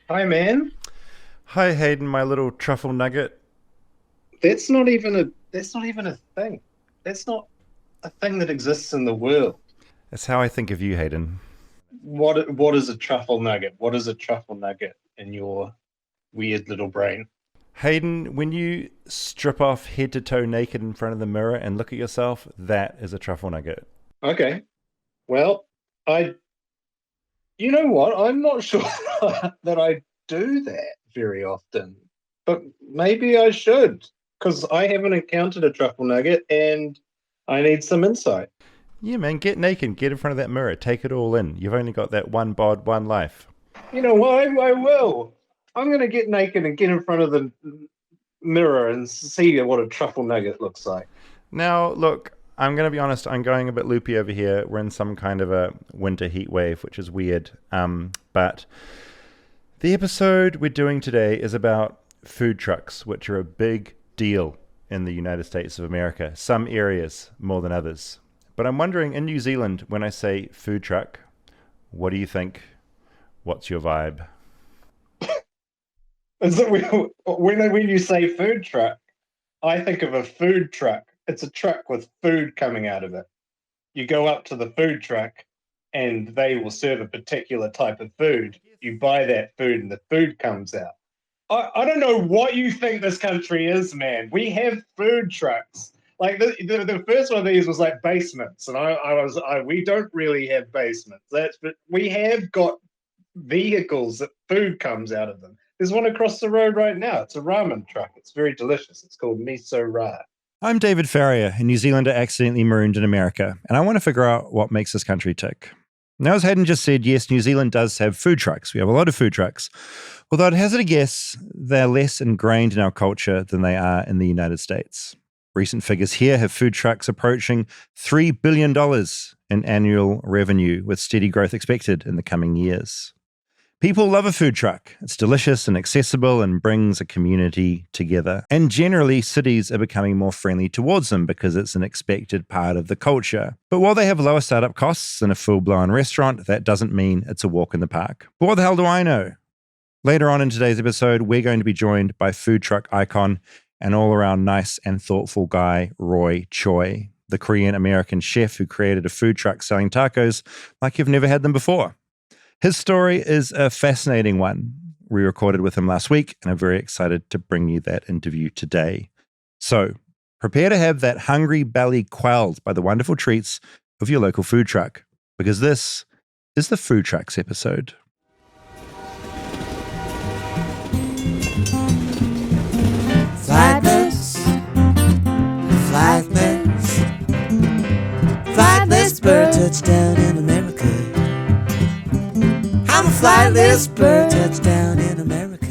Hi, man. Hi, Hayden, my little truffle nugget. That's not even a thing. That's not a thing that exists in the world. That's how I think of you, Hayden. What is a truffle nugget? What is a truffle nugget in your weird little brain? Hayden, when you strip off head to toe naked in front of the mirror and look at yourself, that is a truffle nugget. Okay. Well, I you know what? I'm not sure that I do that very often. But maybe I should, because I haven't encountered a truffle nugget and I need some insight. Yeah, man, get naked, get in front of that mirror, take it all in. You've only got that one bod, one life. You know what? I will. I'm gonna get naked and get in front of the mirror and see what a truffle nugget looks like. Now, look, I'm going to be honest, I'm going a bit loopy over here. We're in some kind of a winter heat wave, which is weird. But the episode we're doing today is about food trucks, which are a big deal in the United States of America, some areas more than others. But I'm wondering, in New Zealand, when I say food truck, what do you think? What's your vibe? Is it when you say food truck, I think of a food truck. It's a truck with food coming out of it. You go up to the food truck and they will serve a particular type of food. You buy that food and the food comes out. I don't know what you think this country is, man. We have food trucks. Like the first one of these was like basements, and we don't really have basements. But we have got vehicles that food comes out of them. There's one across the road right now. It's a ramen truck. It's very delicious. It's called Miso Ra. I'm David Farrier, a New Zealander accidentally marooned in America, and I want to figure out what makes this country tick. Now, as Hayden just said, yes, New Zealand does have food trucks. We have a lot of food trucks. Although I'd hazard a guess, they're less ingrained in our culture than they are in the United States. Recent figures here have food trucks approaching $3 billion in annual revenue, with steady growth expected in the coming years. People love a food truck. It's delicious and accessible and brings a community together. And generally, cities are becoming more friendly towards them because it's an expected part of the culture. But while they have lower startup costs than a full-blown restaurant, that doesn't mean it's a walk in the park. But what the hell do I know? Later on in today's episode, we're going to be joined by food truck icon and all-around nice and thoughtful guy, Roy Choi, the Korean-American chef who created a food truck selling tacos like you've never had them before. His story is a fascinating one. We recorded with him last week, and I'm very excited to bring you that interview today. So, prepare to have that hungry belly quelled by the wonderful treats of your local food truck, because this is the Food Trucks episode. Flightless, flightless, flightless bird touchdown in America. I'm a flightless bird touchdown in America.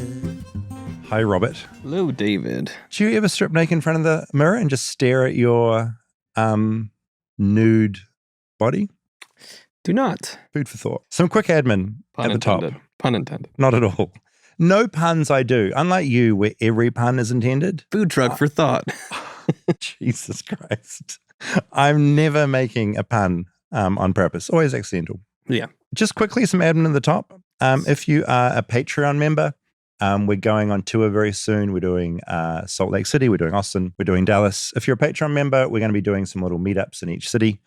Hi, Robert. Hello, David. Do you ever strip naked in front of the mirror and just stare at your nude body? Do not. Food for thought. Some quick admin Pun at the top. intended. Pun intended. Not at all. No puns I do. Unlike you, where every pun is intended. Food truck for thought. Jesus Christ. I'm never making a pun on purpose. Always accidental. Yeah. Just quickly, some admin at the top. If you are a Patreon member, we're going on tour very soon. We're doing Salt Lake City. We're doing Austin. We're doing Dallas. If you're a Patreon member, we're going to be doing some little meetups in each city.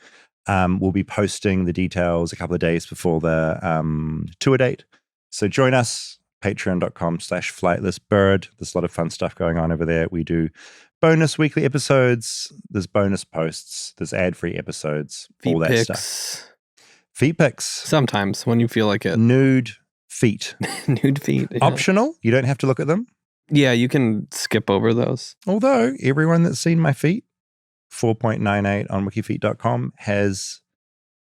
We'll be posting the details a couple of days before the tour date. So join us, patreon.com/flightlessbird. There's a lot of fun stuff going on over there. We do bonus weekly episodes. There's bonus posts. There's ad-free episodes. All Feet that stuff. pics. Feet pics. Sometimes when you feel like it. Nude feet. Nude feet. Yeah. Optional. You don't have to look at them. Yeah, you can skip over those. Although everyone that's seen my feet, 4.98 on wikifeet.com,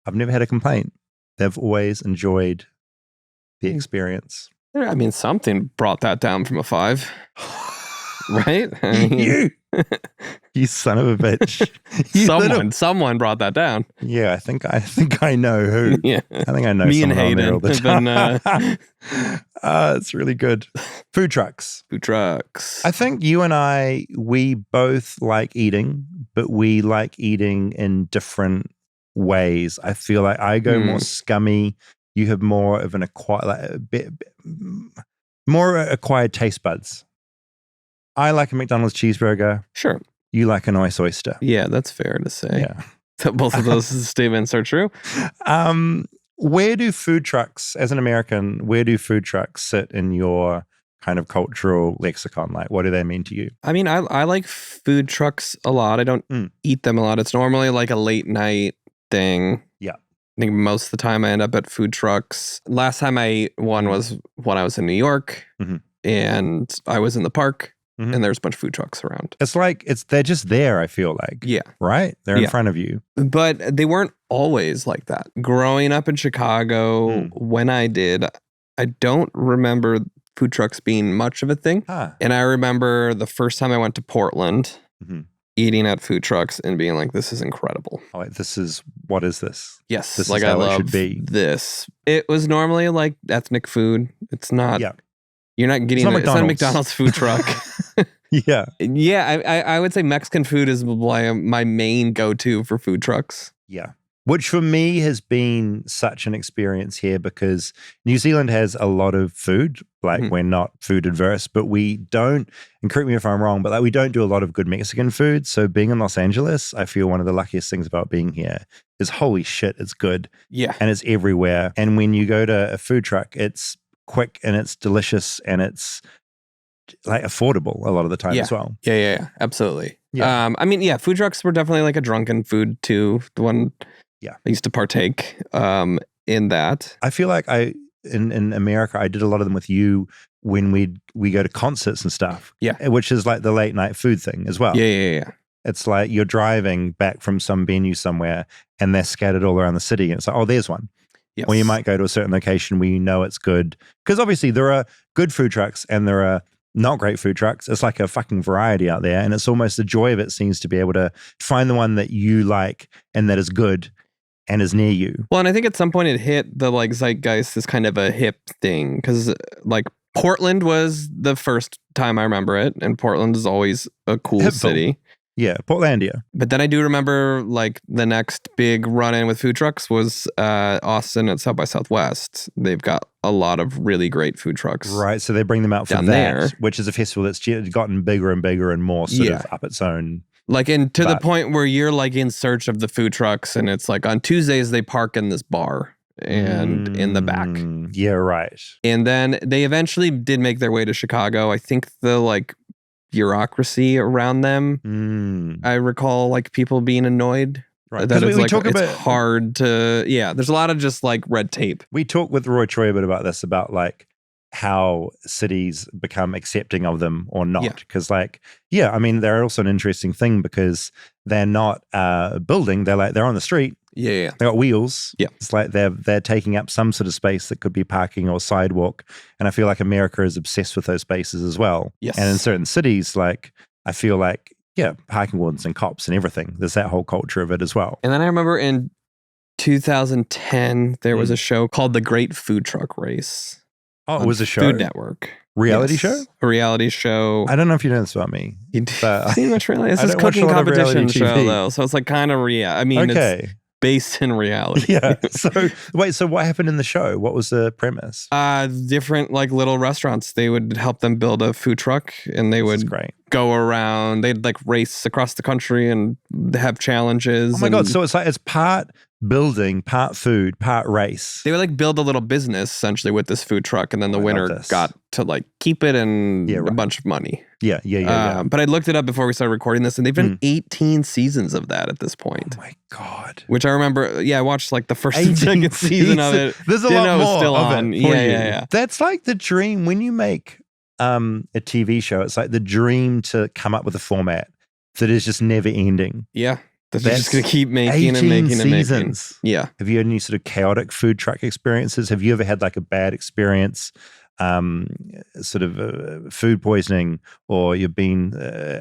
I've never had a complaint. They've always enjoyed the experience. I mean, something brought that down from a 5. Right? I mean, you son of a bitch. You someone brought that down. Yeah, I think I know who. Yeah. I think I know Me and someone on there Hayden all the have time. been, It's really good. Food trucks. food trucks. I think you and we both like eating, but we like eating in different ways. I feel like I go more scummy. You have more of an More acquired taste buds. I like a McDonald's cheeseburger. Sure. You like a nice oyster. Yeah, that's fair to say. Yeah. That both of those statements are true. Where do food trucks, as an American, where do food trucks sit in your kind of cultural lexicon? Like, what do they mean to you? I mean, I like food trucks a lot. I don't eat them a lot. It's normally like a late night thing. Yeah. I think most of the time I end up at food trucks. Last time I ate one was when I was in New York and I was in the park and there's a bunch of food trucks around. It's like, they're just there, I feel like. Yeah. Right? They're in front of you. But they weren't always like that. Growing up in Chicago, when I did, I don't remember food trucks being much of a thing. And I remember the first time I went to Portland, eating at food trucks and being like, this is incredible. Oh, like, what is this? Yes. This like, is how I love it should be. This. It was normally like ethnic food. It's not, you're not getting, it's not a McDonald's food truck. Yeah. Yeah. I would say Mexican food is my main go-to for food trucks. Yeah. Which for me has been such an experience here because New Zealand has a lot of food. Like we're not food adverse, but we don't, and correct me if I'm wrong, but like we don't do a lot of good Mexican food. So being in Los Angeles, I feel one of the luckiest things about being here is holy shit, it's good. Yeah. And it's everywhere. And when you go to a food truck, it's quick and it's delicious and it's like affordable a lot of the time as well. Yeah. Absolutely. Yeah. I mean, yeah, food trucks were definitely like a drunken food too. The one I used to partake in that. I feel like in America, I did a lot of them with you when we go to concerts and stuff. Yeah. Which is like the late night food thing as well. Yeah. It's like you're driving back from some venue somewhere and they're scattered all around the city. And it's like, oh, there's one. Yes. Or you might go to a certain location where you know it's good. Because obviously there are good food trucks and there are not great food trucks. It's like a fucking variety out there. And it's almost the joy of it seems to be able to find the one that you like and that is good and is near you. Well, and I think at some point it hit the like zeitgeist as kind of a hip thing because like Portland was the first time I remember it, and Portland is always a cool Hipful. city. Yeah, Portlandia. But then I do remember like the next big run-in with food trucks was Austin at South by Southwest. They've got a lot of really great food trucks. Right, so they bring them out for down that, there, which is a festival that's gotten bigger and bigger and more sort of up its own. Like, and to the point where you're like in search of the food trucks, and it's like on Tuesdays they park in this bar and in the back. Yeah, right. And then they eventually did make their way to Chicago. I think the like bureaucracy around them. I recall like people being annoyed. Right. That it's, like, it's hard to, there's a lot of just like red tape. We talked with Roy Choi a bit about this, about like how cities become accepting of them or not. Because like, I mean, they're also an interesting thing because they're not building, they're on the street. Yeah. They got wheels. Yeah. It's like they're taking up some sort of space that could be parking or sidewalk. And I feel like America is obsessed with those spaces as well. Yes. And in certain cities, like I feel like, parking wardens and cops and everything. There's that whole culture of it as well. And then I remember in 2010, there was a show called The Great Food Truck Race. Oh, it was a show? Food Network. Reality show? A reality show. I don't know if you know this about me. You see much reality. This is a cooking competition show, though. So it's like kind of I mean, it's based in reality. So what happened in the show? What was the premise? Different like little restaurants. They would help them build a food truck, and they would go around. They'd like race across the country and have challenges. Oh my God. So it's part building, part food, part race. They would like build a little business essentially with this food truck, and then the winner got to like keep it and a bunch of money. Yeah. But I looked it up before we started recording this, and they've done 18 seasons of that at this point. Oh my God. Which I remember, I watched like the first and second season of it. There's a lot more still of on. it for you. Yeah. That's like the dream when you make a TV show. It's like the dream to come up with a format that is just never ending. Yeah. That's just going to keep making and making seasons. and making. Yeah. Have you had any sort of chaotic food truck experiences? Have you ever had like a bad experience, sort of food poisoning, or you've been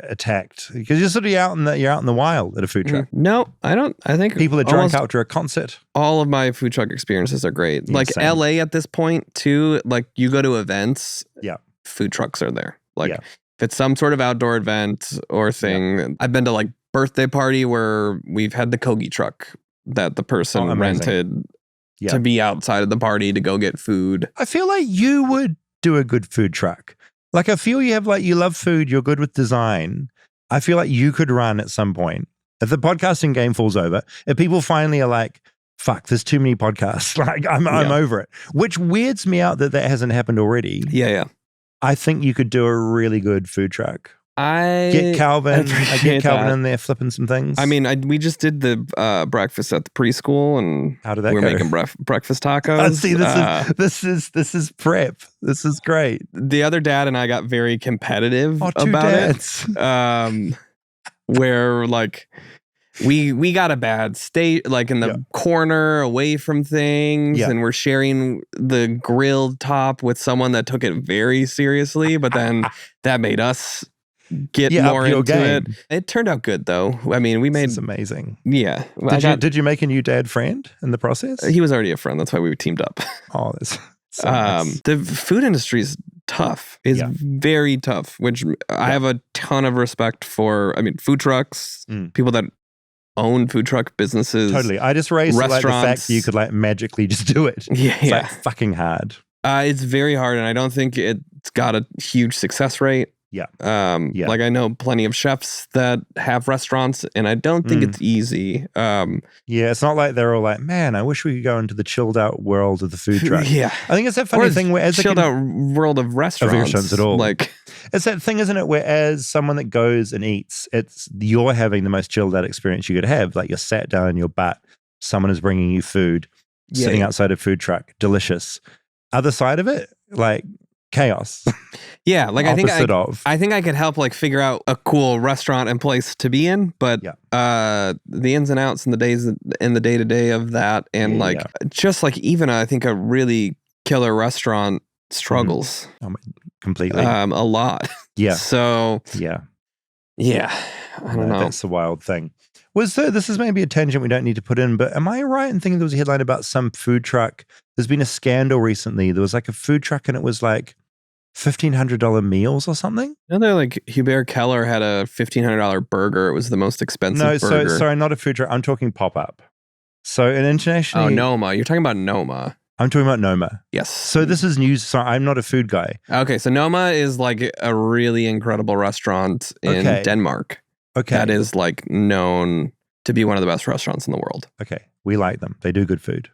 attacked? Because you're sort of out in the wild at a food truck. No, I don't. I think people are drunk after a concert. All of my food truck experiences are great. Like same. LA at this point too, like you go to events, food trucks are there. Like if it's some sort of outdoor event or thing, I've been to like birthday party where we've had the Kogi truck that the person rented to be outside of the party to go get food. I feel like you would do a good food truck. Like, I feel you love food, you're good with design. I feel like you could run at some point. If the podcasting game falls over, if people finally are like, fuck, there's too many podcasts. Like, I'm over it. Which weirds me out that hasn't happened already. Yeah. I think you could do a really good food truck. I get Calvin in there flipping some things. I mean, we just did the breakfast at the preschool, and how did that we're go? making breakfast tacos. See, this is prep. This is great. The other dad and I got very competitive about dads. it. Where like we got a bad state, like in the corner away from things, and we're sharing the grilled top with someone that took it very seriously, but then that made us get more into it. It turned out good though. I mean, we made... It's amazing. Yeah. Did you make a new dad friend in the process? He was already a friend. That's why we teamed up. Oh, that's so nice. The food industry is tough. It's very tough, which I have a ton of respect for. I mean, food trucks, people that own food truck businesses. Totally. I just raised like, the fact that you could like magically just do it. It's like fucking hard. It's very hard, and I don't think it's got a huge success rate. Like I know plenty of chefs that have restaurants, and I don't think it's easy. It's not like they're all like, man, I wish we could go into the chilled out world of the food truck. I think it's that funny thing where as chilled out world of restaurants at all. Like, it's that thing, isn't it? Where as someone that goes and eats, you're having the most chilled out experience you could have. Like you're sat down in your butt, someone is bringing you food, sitting outside a food truck, delicious. Other side of it, like chaos. Yeah, like I think I could help like figure out a cool restaurant and place to be in, but the ins and outs and the days and the day to day of that, and just like even I think a really killer restaurant struggles completely a lot. So I don't know. That's a wild thing. This is maybe a tangent we don't need to put in, but am I right in thinking there was a headline about some food truck? There's been a scandal recently. There was like a food truck and it was like $1,500 meals or something. Another like Hubert Keller had a $1,500 burger. It was the most expensive burger. Sorry, not a food truck. I'm talking pop-up. So an international... Oh, NoMa. You're talking about NoMa. I'm talking about NoMa. Yes. So this is news. So I'm not a food guy. Okay, so NoMa is like a really incredible restaurant in Denmark. Okay. That is like known to be one of the best restaurants in the world. Okay. We like them. They do good food.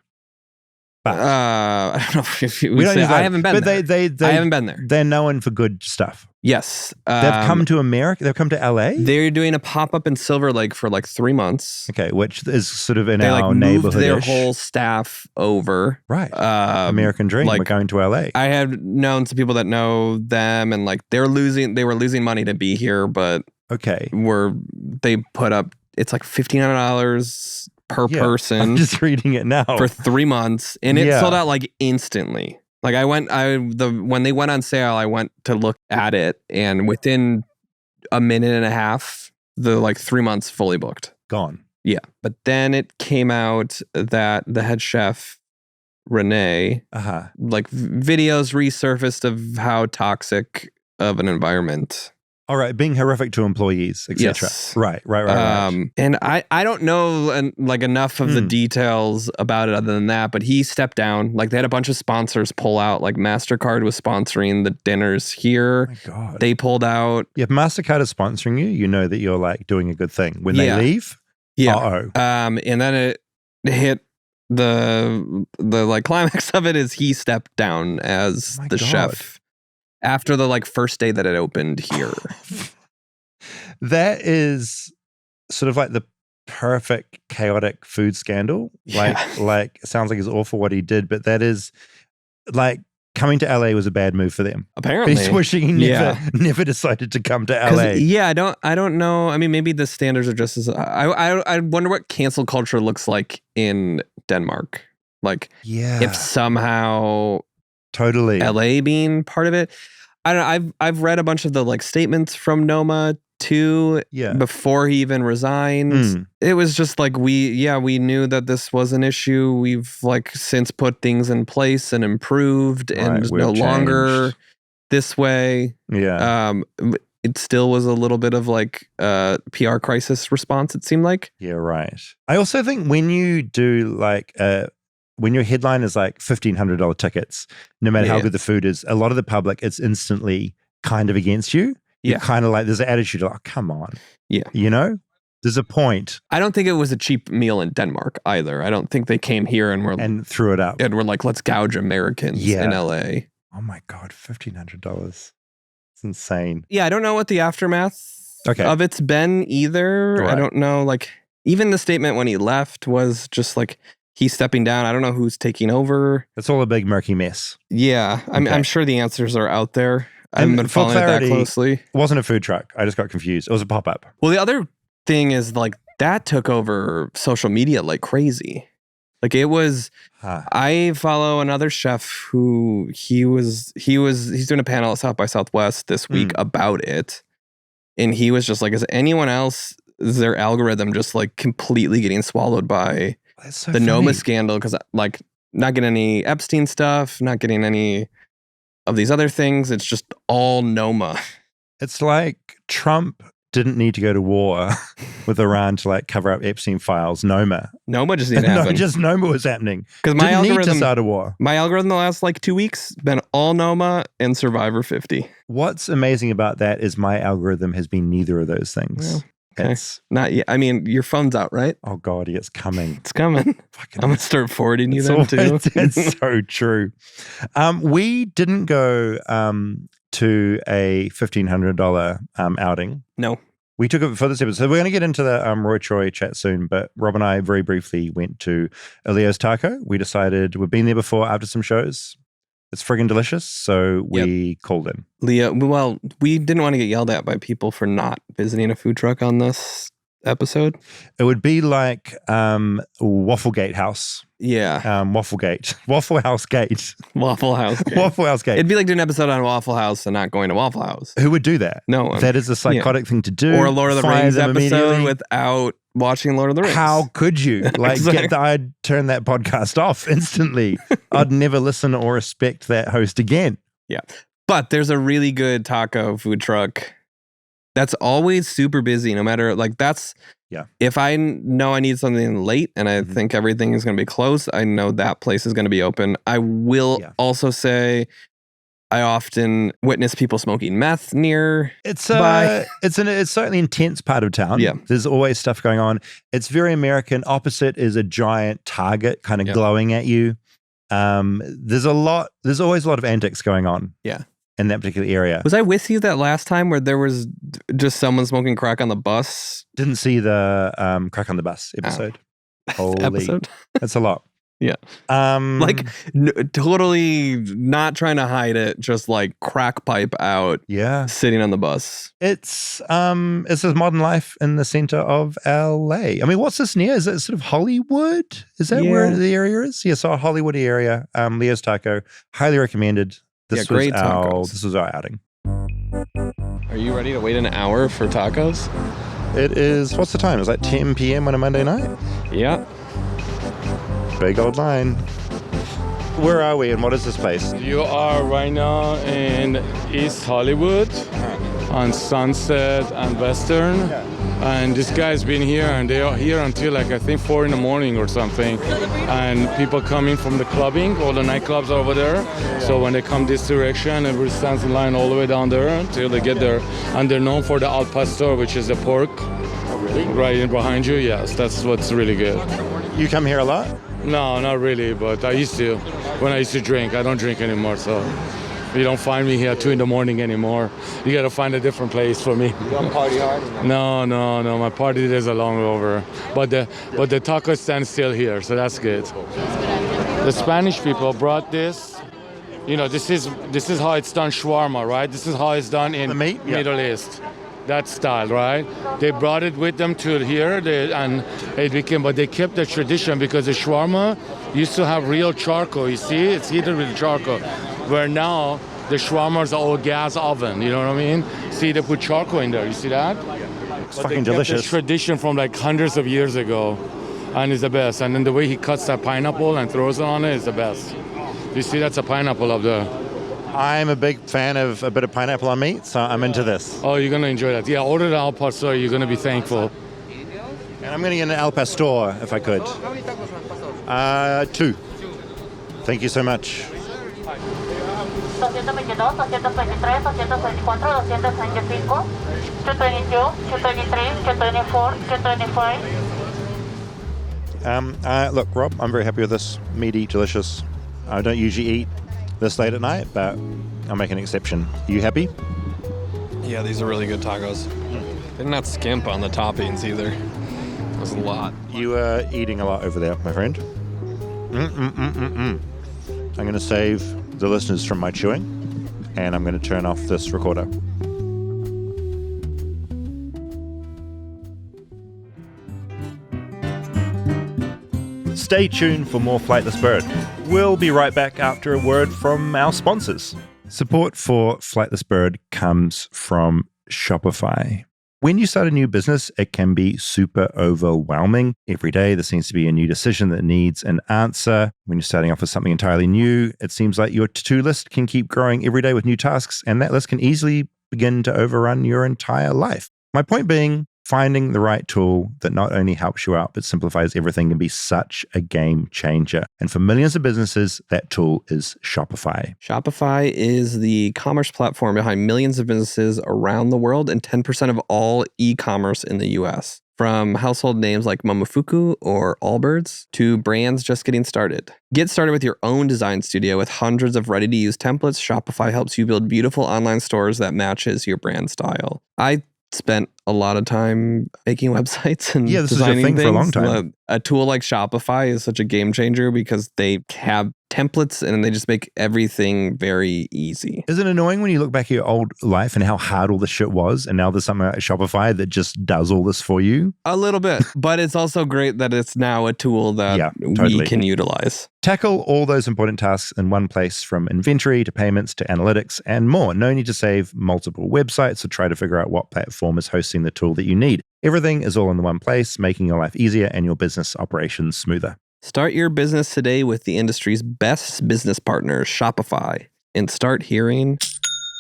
But I don't know if you would say, I haven't been there. I haven't been there. They're known for good stuff. Yes. They've come to America. They've come to LA. They're doing a pop-up in Silver Lake for like 3 months. Okay, which is sort of in our like neighborhood. Their whole staff over. Right. American dream. Like, we're going to LA. I have known some people that know them, and like they were losing money to be here, but they put up, it's like $1,500 per person. I'm just reading it now. For 3 months, and it sold out like instantly. Like when they went on sale, I went to look at it, and within a minute and a half, the like 3 months fully booked. Gone. Yeah. But then it came out that the head chef, Renee, like videos resurfaced of how toxic of an environment. All right, being horrific to employees, etc. Yes. Right. And I don't know like enough of the details about it other than that, but he stepped down. Like they had a bunch of sponsors pull out. Like MasterCard was sponsoring the dinners here. Oh my God. They pulled out. If MasterCard is sponsoring you, you know that you're like doing a good thing. When they leave, and then it hit the like climax of it is he stepped down as the chef. After the like first day that it opened here. That is sort of like the perfect chaotic food scandal. Like it sounds like it's awful what he did, but that is like coming to LA was a bad move for them. Apparently. He's wishing he never decided to come to LA. Yeah, I don't know. I mean, maybe the standards are just as I wonder what cancel culture looks like in Denmark. Like if somehow totally LA being part of it. I don't know. I've read a bunch of the like statements from NoMa too. Before he even resigned. It was just like we knew that this was an issue. We've like since put things in place and improved, and no longer this way. It still was a little bit of like PR crisis response. It seemed like. Yeah, right. I also think when you do like when your headline is like $1,500 tickets, no matter how Yeah. good the food is, a lot of the public, it's instantly kind of against you. You're Yeah. kind of like, there's an attitude like, oh, come on. Yeah. You know? There's a point. I don't think it was a cheap meal in Denmark either. I don't think they came here and And threw it up. were like, let's gouge Americans Yeah. in LA. Oh my God, $1,500. It's insane. Yeah, I don't know what the aftermath of it's been either. Right. I don't know. Like, even the statement when he left was just like, he's stepping down. I don't know who's taking over. It's all a big murky mess. Yeah, I'm sure the answers are out there. I haven't been for following it that clarity, closely. It wasn't a food truck. I just got confused. It was a pop-up. Well, the other thing is like that took over social media like crazy. Like it was, I follow another chef who he's doing a panel at South by Southwest this week about it. And he was just like, is anyone else, is their algorithm just like completely getting swallowed by the NoMa Scandal? Because like not getting any Epstein stuff, not getting any of these other things. It's just all NoMa. It's like Trump didn't need to go to war with Iran to like cover up Epstein files. NoMa just didn't happen. Just NoMa was happening. Because my Didn't need algorithm to start a war. My algorithm the last like 2 weeks been all NoMa and Survivor 50. What's amazing about that is my algorithm has been neither of those things. Well, okay. It's not yet. I mean, your phone's out, right? oh god, it's coming. It's coming. I'm gonna start forwarding you them too. It's so true. We didn't go to a $1,500 outing. No. We took it for this episode. So we're going to get into the Roy Choi chat soon, but Rob and I very briefly went to Leo's Taco. We decided we've been there before after some shows. It's friggin' delicious, so we called in. Leo, well, we didn't want to get yelled at by people for not visiting a food truck on this episode. It would be like Wafflegate House. Yeah. Wafflegate. Waffle House Gate. Waffle House Gate. Waffle House Gate. It'd be like doing an episode on Waffle House and not going to Waffle House. Who would do that? No one. That is a psychotic thing to do. Or a Lord of the Fire Rings them episode immediately. without watching Lord of the Rings. How could you? Like, Exactly. I'd turn that podcast off instantly. I'd never listen or respect that host again. Yeah. But there's a really good taco food truck that's always super busy, no matter, like, that's, if I know I need something late and I think everything is going to be close, I know that place is going to be open. I will also say I often witness people smoking meth near. It's certainly an intense part of town. Yeah. There's always stuff going on. It's very American. Opposite is a giant Target kind of glowing at you. There's always a lot of antics going on. Yeah. In that particular area. Was I with you that last time where there was just someone smoking crack on the bus? Didn't see the crack on the bus episode. Holy, episode? That's a lot. Yeah. Totally not trying to hide it, just like crack pipe out. Yeah. Sitting on the bus. It's this modern life in the center of LA. I mean, what's this near? Is it sort of Hollywood? Is that where the area is? Yeah, so a Hollywood area. Leo's Taco. Highly recommended. This was our outing. Are you ready to wait an hour for tacos? It is, what's the time? It's like 10 p.m. on a Monday night? Yeah. Big old line. Where are we and what is this place? You are right now in East Hollywood on Sunset and Western. And this guy's been here and they are here until like I think 4 in the morning or something. And people coming from the clubbing, all the nightclubs are over there. So when they come this direction, everybody stands in line all the way down there until they get there. And they're known for the al pastor, which is the pork. Right in behind you, yes, that's what's really good. You come here a lot? No, not really, but I used to. When I used to drink, I don't drink anymore, so you don't find me here at 2 in the morning anymore. You gotta find a different place for me. You don't party hard? No, my party days are long over. But the taco stand still here, so that's good. The Spanish people brought this. You know, this is how it's done shawarma, right? This is how it's done in Middle East. That style, right? They brought it with them to here, but they kept the tradition because the shawarma used to have real charcoal. You see, it's heated with charcoal. Where now the shawarma is all gas oven. You know what I mean? See, they put charcoal in there. You see that? It's fucking delicious. The tradition from like hundreds of years ago, and it's the best. And then the way he cuts that pineapple and throws it on it is the best. You see, that's a pineapple up there. I'm a big fan of a bit of pineapple on meat, so I'm into this. Oh, you're gonna enjoy that. Yeah, order the al pastor. You're gonna be thankful. And I'm gonna get an al pastor if I could. How many tacos are al pastor? 2. Thank you so much. 222, 223, 224, 225, 222, 223, 224, 225. Look, Rob, I'm very happy with this. Meaty, delicious. I don't usually eat this late at night, but I'll make an exception. Are you happy? Yeah, these are really good tacos. They did not skimp on the toppings either. It was a lot. You are eating a lot over there, my friend. I'm going to save the listeners from my chewing, and I'm going to turn off this recorder. Stay tuned for more Flightless Bird. We'll be right back after a word from our sponsors. Support for Flightless Bird comes from Shopify. When you start a new business, it can be super overwhelming. Every day, there seems to be a new decision that needs an answer. When you're starting off with something entirely new, it seems like your to-do list can keep growing every day with new tasks, and that list can easily begin to overrun your entire life. My point being, finding the right tool that not only helps you out, but simplifies everything can be such a game changer. And for millions of businesses, that tool is Shopify. Shopify is the commerce platform behind millions of businesses around the world and 10% of all e-commerce in the US. From household names like Momofuku or Allbirds to brands just getting started. Get started with your own design studio with hundreds of ready-to-use templates. Shopify helps you build beautiful online stores that matches your brand style. I spent a lot of time making websites and this designing is your thing things. for a long time. A tool like Shopify is such a game changer because they have templates and they just make everything very easy. Is it annoying when you look back at your old life and how hard all this shit was, and now there's something like Shopify that just does all this for you? A little bit, but it's also great that it's now a tool that we can utilize. Tackle all those important tasks in one place, from inventory to payments to analytics and more. No need to save multiple websites or try to figure out what platform is hosting the tool that you need. Everything is all in the one place, making your life easier and your business operations smoother. Start your business today with the industry's best business partner, Shopify, and start hearing.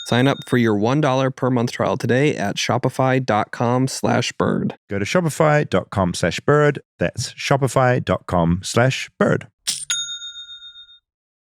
Sign up for your $1 per month trial today at shopify.com/bird. Go to shopify.com/bird. That's shopify.com/bird.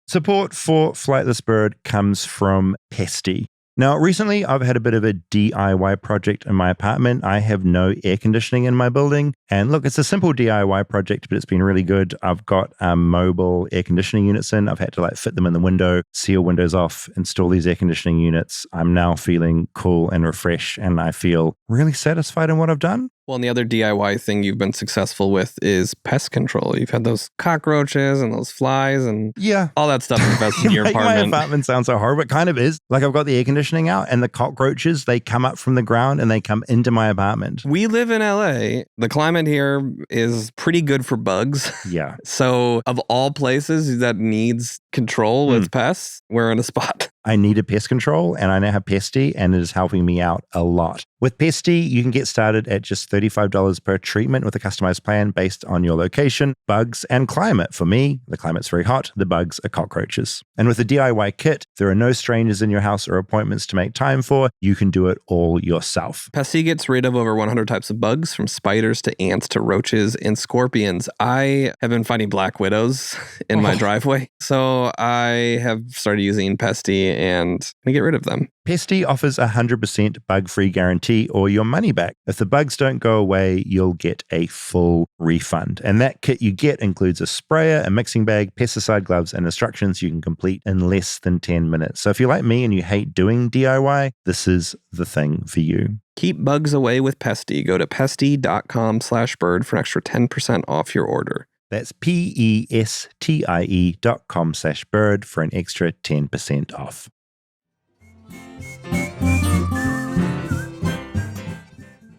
Support for Flightless Bird comes from Pesty. Now, recently, I've had a bit of a DIY project in my apartment. I have no air conditioning in my building. And look, it's a simple DIY project, but it's been really good. I've got mobile air conditioning units in. I've had to fit them in the window, seal windows off, install these air conditioning units. I'm now feeling cool and refreshed, and I feel really satisfied in what I've done. Well, and the other DIY thing you've been successful with is pest control. You've had those cockroaches and those flies and all that stuff infested in your apartment. My apartment sounds so horrible. It kind of is. Like, I've got the air conditioning out and the cockroaches, they come up from the ground and they come into my apartment. We live in LA. The climate here is pretty good for bugs. Yeah. So of all places that needs control with pests, we're in a spot. I needed pest control, and I now have Pesty, and it is helping me out a lot. With Pesty, you can get started at just $35 per treatment with a customized plan based on your location, bugs, and climate. For me, the climate's very hot, the bugs are cockroaches. And with the DIY kit, there are no strangers in your house or appointments to make time for. You can do it all yourself. Pesty gets rid of over 100 types of bugs, from spiders to ants to roaches and scorpions. I have been finding black widows in my driveway, so I have started using Pesty and I get rid of them. Pesty offers a 100% bug-free guarantee or your money back. If the bugs don't go away, you'll get a full refund. And that kit you get includes a sprayer, a mixing bag, pesticide gloves, and instructions you can complete in less than 10 minutes. So if you're like me and you hate doing DIY, this is the thing for you. Keep bugs away with Pesty. Go to pesty.com/bird for an extra 10% off your order. That's pestie.com/bird for an extra 10% off.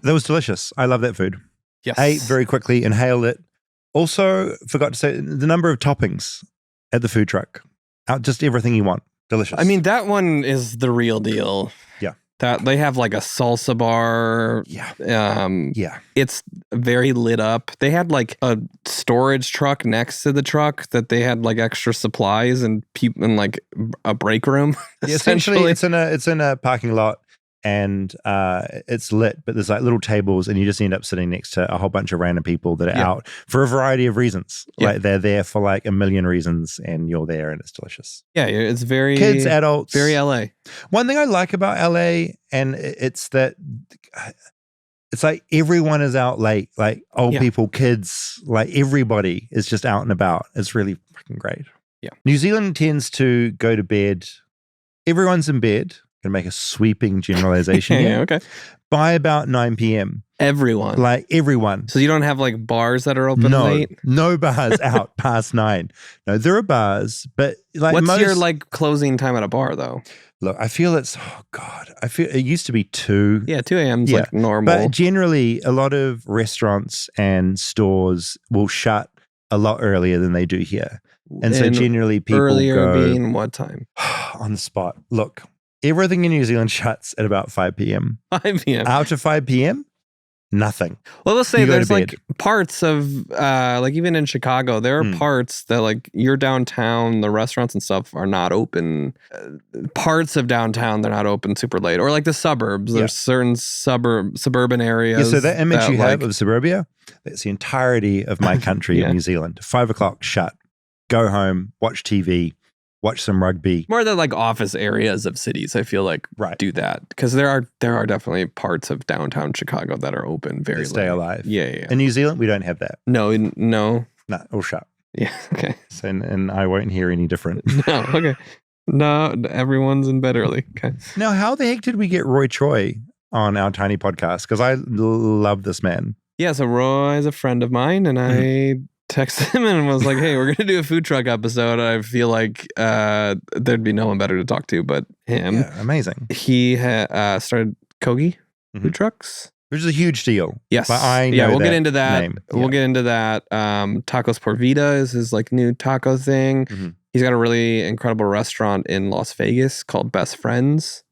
That was delicious. I love that food. Yes. Ate very quickly, inhaled it. Also, forgot to say the number of toppings at the food truck. Out just everything you want. Delicious. I mean, that one is the real deal. Yeah. That they have like a salsa bar. Yeah. Yeah. It's very lit up. They had like a storage truck next to the truck that they had like extra supplies and people in like a break room. Yeah, essentially, it's in a parking lot. and it's lit, but there's like little tables, and you just end up sitting next to a whole bunch of random people that are out for a variety of reasons. Like they're there for like a million reasons, and you're there, and it's delicious. Yeah, it's very kids, adults, very LA. One thing I like about LA, and it's that it's like everyone is out late, like old people, kids, like everybody is just out and about. It's really fucking great. Yeah. New Zealand tends to go to bed. Everyone's in bed. Gonna make a sweeping generalization here. Okay. By about 9 p.m. Everyone. Like everyone. So you don't have like bars that are open late? No bars out past 9. No, there are bars, but like what's your like closing time at a bar though? Look, I feel it's, I feel it used to be 2. Yeah, 2 a.m. is like normal. But generally, a lot of restaurants and stores will shut a lot earlier than they do here. And so generally people earlier go... being what time? On the spot. Look, everything in New Zealand shuts at about 5 p.m. 5 p.m. Out of 5 p.m., nothing. Well, let's say there's like parts of, like even in Chicago, there are parts that like you're downtown, the restaurants and stuff are not open. Parts of downtown, they're not open super late. Or like the suburbs, there's certain suburban areas. Yeah, so that image you have of suburbia, that's the entirety of my country of New Zealand. 5 o'clock shut. Go home, watch TV, watch some rugby. More the like office areas of cities, I feel like do that. Because there are definitely parts of downtown Chicago that are open very late. Stay alive. Yeah. In New Zealand, we don't have that. No. No, all shut. Yeah, okay. So, and I won't hear any different. No, okay. No, everyone's in bed early. Okay. Now, how the heck did we get Roy Choi on our tiny podcast? Because I love this man. Yeah, so Roy is a friend of mine, and I texted him and was like, hey, we're going to do a food truck episode. I feel like there'd be no one better to talk to but him. Yeah, amazing. He started Kogi food trucks. Which is a huge deal. Yes. But we'll get into that. Name. We'll get into that. Tacos Por Vida is his like new taco thing. He's got a really incredible restaurant in Las Vegas called Best Friends.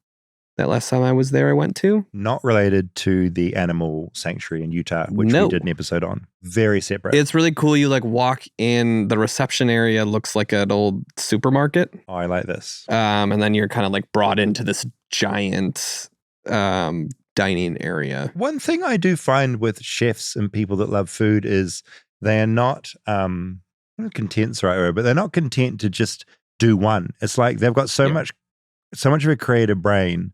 That last time I was there, I went to. Not related to the animal sanctuary in Utah, which we did an episode on. Very separate. It's really cool. You like walk in, the reception area looks like an old supermarket. Oh, I like this. And then you're kind of like brought into this giant dining area. One thing I do find with chefs and people that love food is they are not, content's the right word, but they're not content to just do one. It's like they've got so much of a creative brain,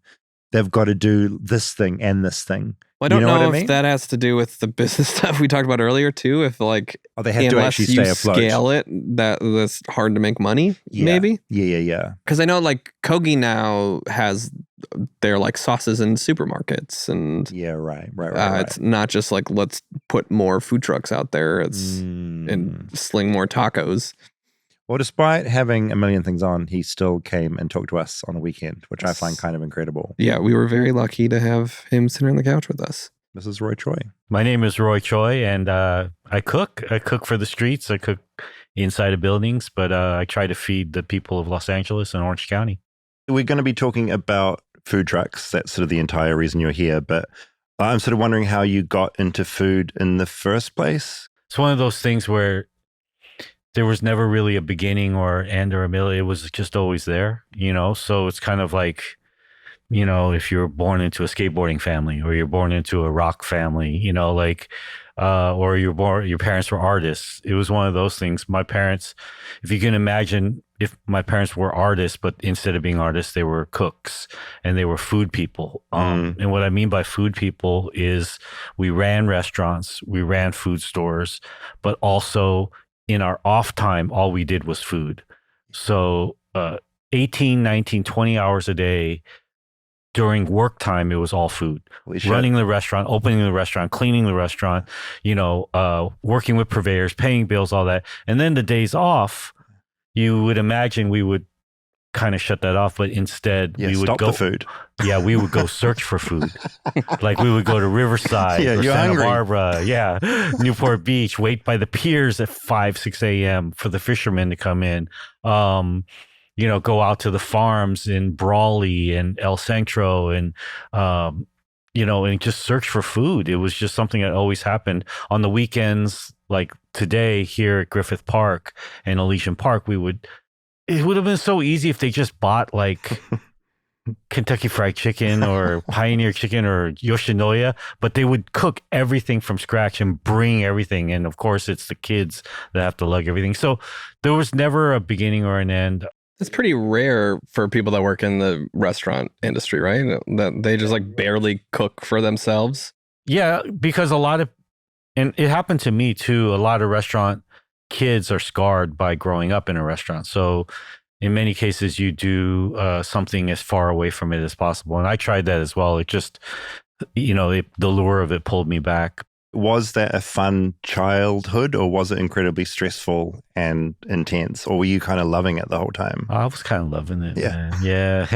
they've got to do this thing and this thing. Well, I don't know if that has to do with the business stuff we talked about earlier too. If like, they have to actually stay afloat. Scale it, that's hard to make money. Maybe. Yeah. Because I know like Kogi now has their like sauces in supermarkets and right. It's not just like let's put more food trucks out there. It's and sling more tacos. Well, despite having a million things on, he still came and talked to us on a weekend, which I find kind of incredible. Yeah, we were very lucky to have him sitting on the couch with us. This is Roy Choi. My name is Roy Choi, and I cook. I cook for the streets. I cook inside of buildings, but I try to feed the people of Los Angeles and Orange County. We're going to be talking about food trucks. That's sort of the entire reason you're here, but I'm sort of wondering how you got into food in the first place. It's one of those things where there was never really a beginning or end or a middle. It was just always there, So it's kind of like, if you're born into a skateboarding family or you're born into a rock family, or your parents were artists. It was one of those things. My parents, if you can imagine, if my parents were artists, but instead of being artists, they were cooks and they were food people. And what I mean by food people is we ran restaurants, we ran food stores, but also in our off time, all we did was food. So 18, 19, 20 hours a day during work time, it was all food. Running the restaurant, opening the restaurant, cleaning the restaurant, working with purveyors, paying bills, all that. And then the days off, you would imagine we would kind of shut that off, but instead we would go the food. Yeah, we would go search for food. Like we would go to Riverside or Santa Barbara, Newport Beach, wait by the piers at 5, 6 a.m. for the fishermen to come in. Go out to the farms in Brawley and El Centro and and just search for food. It was just something that always happened on the weekends. Like today here at Griffith Park and Elysian Park, it would have been so easy if they just bought like Kentucky Fried Chicken or Pioneer Chicken or Yoshinoya, but they would cook everything from scratch and bring everything. And of course, it's the kids that have to lug everything. So there was never a beginning or an end. It's pretty rare for people that work in the restaurant industry, right? That they just like barely cook for themselves. Yeah, because and it happened to me too, a lot of restaurant kids are scarred by growing up in a restaurant. So in many cases, you do something as far away from it as possible. And I tried that as well. It just, the lure of it pulled me back. Was that a fun childhood, or was it incredibly stressful and intense, or were you kind of loving it the whole time? I was kind of loving it. Yeah. Man. Yeah.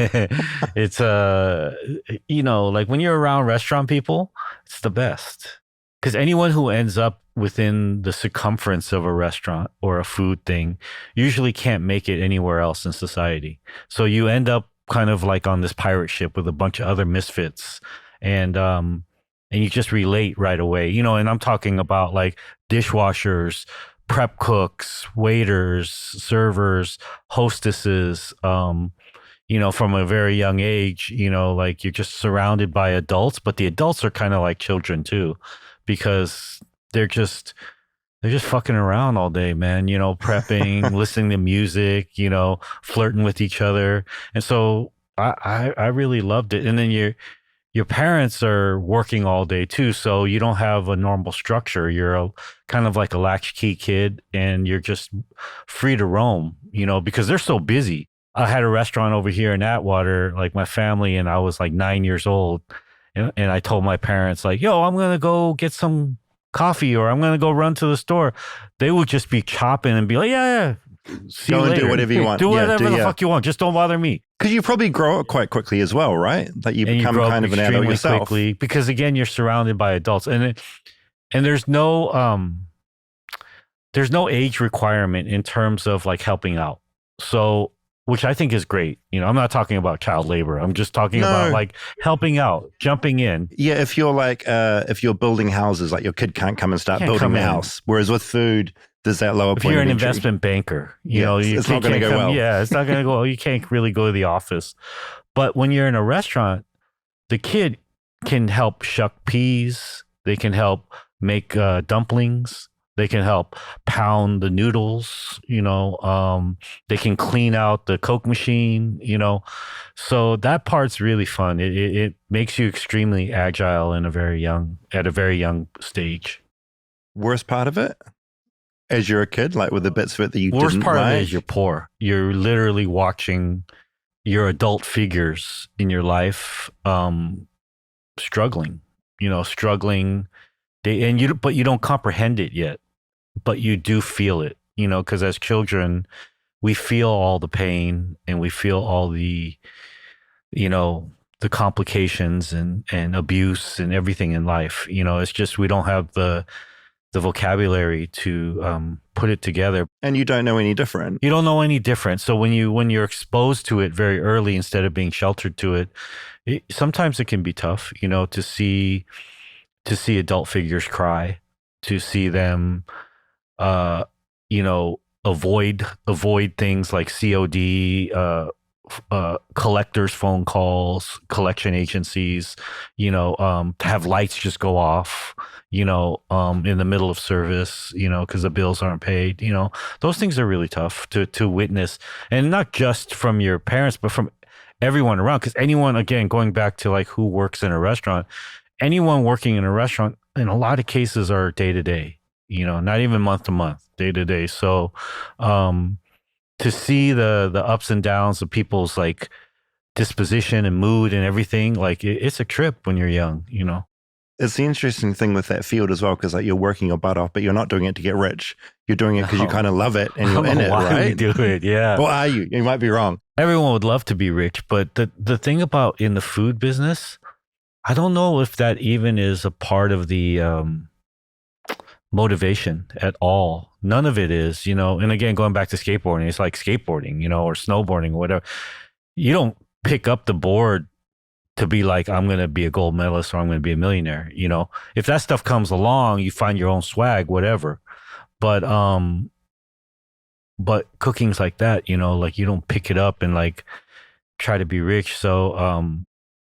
It's, like when you're around restaurant people, it's the best. Because anyone who ends up within the circumference of a restaurant or a food thing usually can't make it anywhere else in society. So you end up kind of like on this pirate ship with a bunch of other misfits. And you just relate right away, and I'm talking about like dishwashers, prep cooks, waiters, servers, hostesses, from a very young age, like you're just surrounded by adults, but the adults are kind of like children too, because they're just fucking around all day, man, prepping, listening to music, flirting with each other. And so I really loved it. And then your parents are working all day too, so you don't have a normal structure. You're kind of like a latchkey kid, and you're just free to roam, because they're so busy. I had a restaurant over here in Atwater, like my family, and I was like 9 years old, and I told my parents like, "Yo, I'm gonna go get some coffee, or I'm gonna go run to the store." They would just be chopping and be like, "Yeah, see Go you and later. do whatever you want. Do whatever the yeah. fuck you want. Just don't bother me." Because you probably grow up quite quickly as well, right? Like you become kind of an adult yourself. Quickly, because again, you're surrounded by adults, and there's no age requirement in terms of like helping out. So, which I think is great. I'm not talking about child labor. I'm just talking about like helping out, jumping in. Yeah, if you're like if you're building houses, like your kid can't come and start building the house. Whereas with food, there's that lower point. If you're an of entry. investment banker, it's not going to go well. Yeah, it's not going to go well. You can't really go to the office. But when you're in a restaurant, the kid can help shuck peas. They can help make dumplings. They can help pound the noodles. They can clean out the Coke machine. So that part's really fun. It makes you extremely agile at a very young stage. Worst part of it? As you're a kid, like with the bits of it that you Worst didn't part like? of it is you're poor. You're literally watching your adult figures in your life struggling. But you don't comprehend it yet, but you do feel it. Because as children, we feel all the pain and we feel all the complications and abuse and everything in life. It's just we don't have the vocabulary to put it together. And you don't know any different. You don't know any different. So when you're exposed to it very early instead of being sheltered to it, sometimes it can be tough, to see adult figures cry, to see them, avoid things like COD, collectors' phone calls, collection agencies, to have lights just go off, in the middle of service, because the bills aren't paid. Those things are really tough to witness, and not just from your parents, but from everyone around. Because anyone, again, going back to like who works in a restaurant, anyone working in a restaurant, in a lot of cases, are day to day. Not even month to month, day to day. So, to see the ups and downs of people's like disposition and mood and everything, like it's a trip when you're young, It's the interesting thing with that field as well, because like you're working your butt off, but you're not doing it to get rich. You're doing it because you kind of love it and you're in it, why right? we do it, yeah. Or are you? You might be wrong. Everyone would love to be rich, but the thing about in the food business, I don't know if that even is a part of the motivation at all. None of it is, and again, going back to skateboarding, it's like skateboarding, or snowboarding or whatever. You don't pick up the board to be like, I'm going to be a gold medalist or I'm going to be a millionaire. If that stuff comes along, you find your own swag, whatever. But cooking's like that, like you don't pick it up and like try to be rich. So,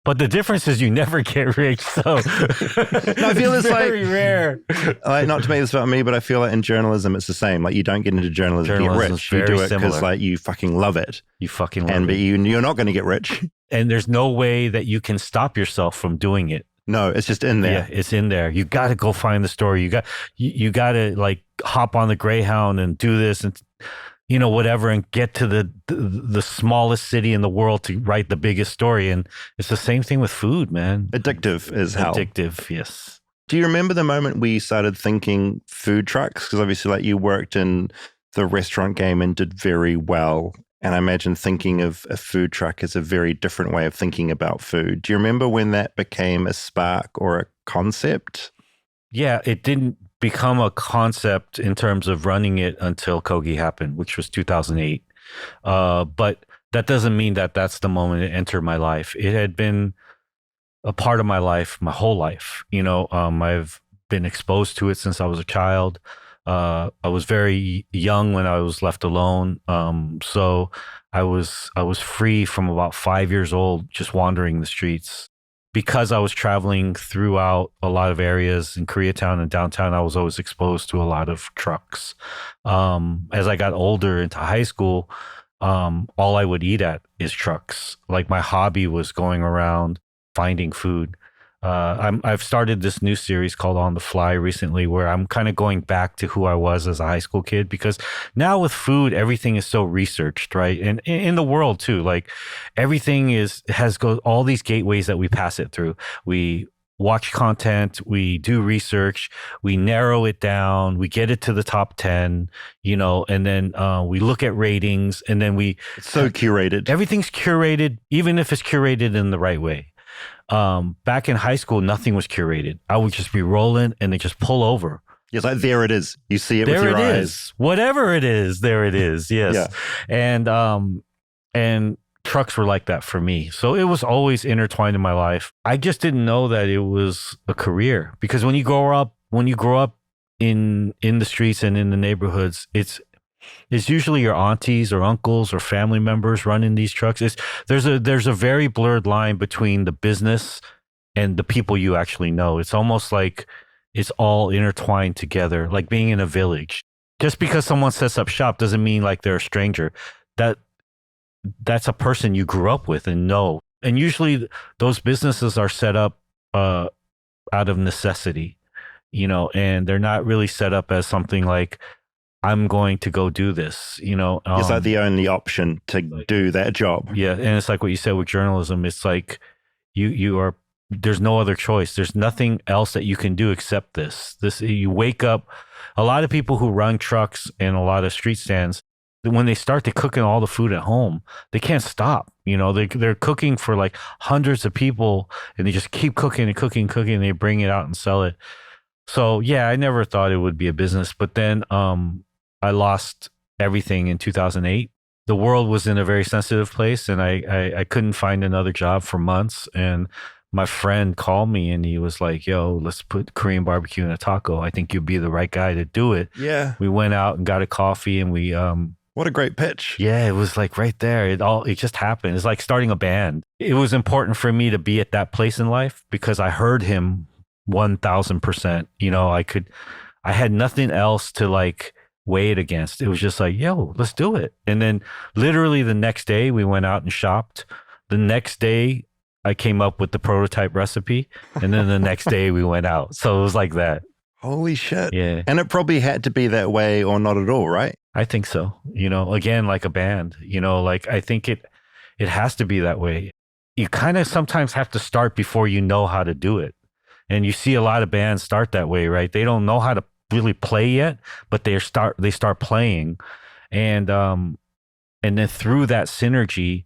but the difference is you never get rich. So No, I feel it's very rare. Like, not to make this about me, but I feel like in journalism it's the same. Like, you don't get into journalism to get Journalism's rich. You very do it because similar. like you fucking love it, You fucking love and it. but you're not going to get rich. And there's no way that you can stop yourself from doing it. No, it's just in there. Yeah, it's in there. You got to go find the story. You got to like hop on the Greyhound and do this and whatever, and get to the smallest city in the world to write the biggest story. And it's the same thing with food, man. Addictive is hell. Addictive, yes. Do you remember the moment we started thinking food trucks? Because obviously, like, you worked in the restaurant game and did very well. And I imagine thinking of a food truck is a very different way of thinking about food. Do you remember when that became a spark or a concept? Yeah, it didn't become a concept in terms of running it until Kogi happened, which was 2008. But that doesn't mean that that's the moment it entered my life. It had been a part of my life, my whole life. I've been exposed to it since I was a child. I was very young when I was left alone. So I was free from about 5 years old, just wandering the streets. Because I was traveling throughout a lot of areas in Koreatown and downtown, I was always exposed to a lot of trucks. As I got older into high school, all I would eat at is trucks. Like, my hobby was going around finding food. I've started this new series called On the Fly recently, where I'm kind of going back to who I was as a high school kid, because now with food, everything is so researched, right? And in the world too, like, everything has all these gateways that we pass it through. We watch content, we do research, we narrow it down, we get it to the top 10, and then we look at ratings, and then It's so curated. Everything's curated, even if it's curated in the right way. Back in high school, nothing was curated. I would just be rolling and they just pull over. It's like, there it is. You see it with your eyes. There it is. Whatever it is, there it is. Yes. Yeah. And trucks were like that for me. So it was always intertwined in my life. I just didn't know that it was a career, because when you grow up in the streets and in the neighborhoods, it's usually your aunties or uncles or family members running these trucks. There's a very blurred line between the business and the people you actually know. It's almost like it's all intertwined together, like being in a village. Just because someone sets up shop doesn't mean like they're a stranger. That's a person you grew up with and know. And usually those businesses are set up out of necessity, and they're not really set up as something like, I'm going to go do this, It's like the only option to do that job. Yeah. And it's like what you said with journalism. It's like there's no other choice. There's nothing else that you can do except this. You wake up, a lot of people who run trucks and a lot of street stands, when they start to cooking all the food at home, they can't stop. They're cooking for like hundreds of people, and they just keep cooking and cooking, and they bring it out and sell it. So yeah, I never thought it would be a business, but then, I lost everything in 2008. The world was in a very sensitive place, and I couldn't find another job for months. And my friend called me and he was like, yo, let's put Korean barbecue in a taco. I think you'd be the right guy to do it. Yeah. We went out and got a coffee, and we What a great pitch. Yeah, it was like right there. It just happened. It's like starting a band. It was important for me to be at that place in life because I heard him 1000%. I had nothing else to like weigh it against. It was just like, yo, let's do it. And then literally the next day we went out and shopped. The next day I came up with the prototype recipe, and then the next day we went out. So it was like that. Holy shit. Yeah. And it probably had to be that way or not at all, right? I think so. Again, like a band, like I think it has to be that way. You kind of sometimes have to start before you know how to do it. And you see a lot of bands start that way, right? They don't know how to really play yet, but they start playing. And then through that synergy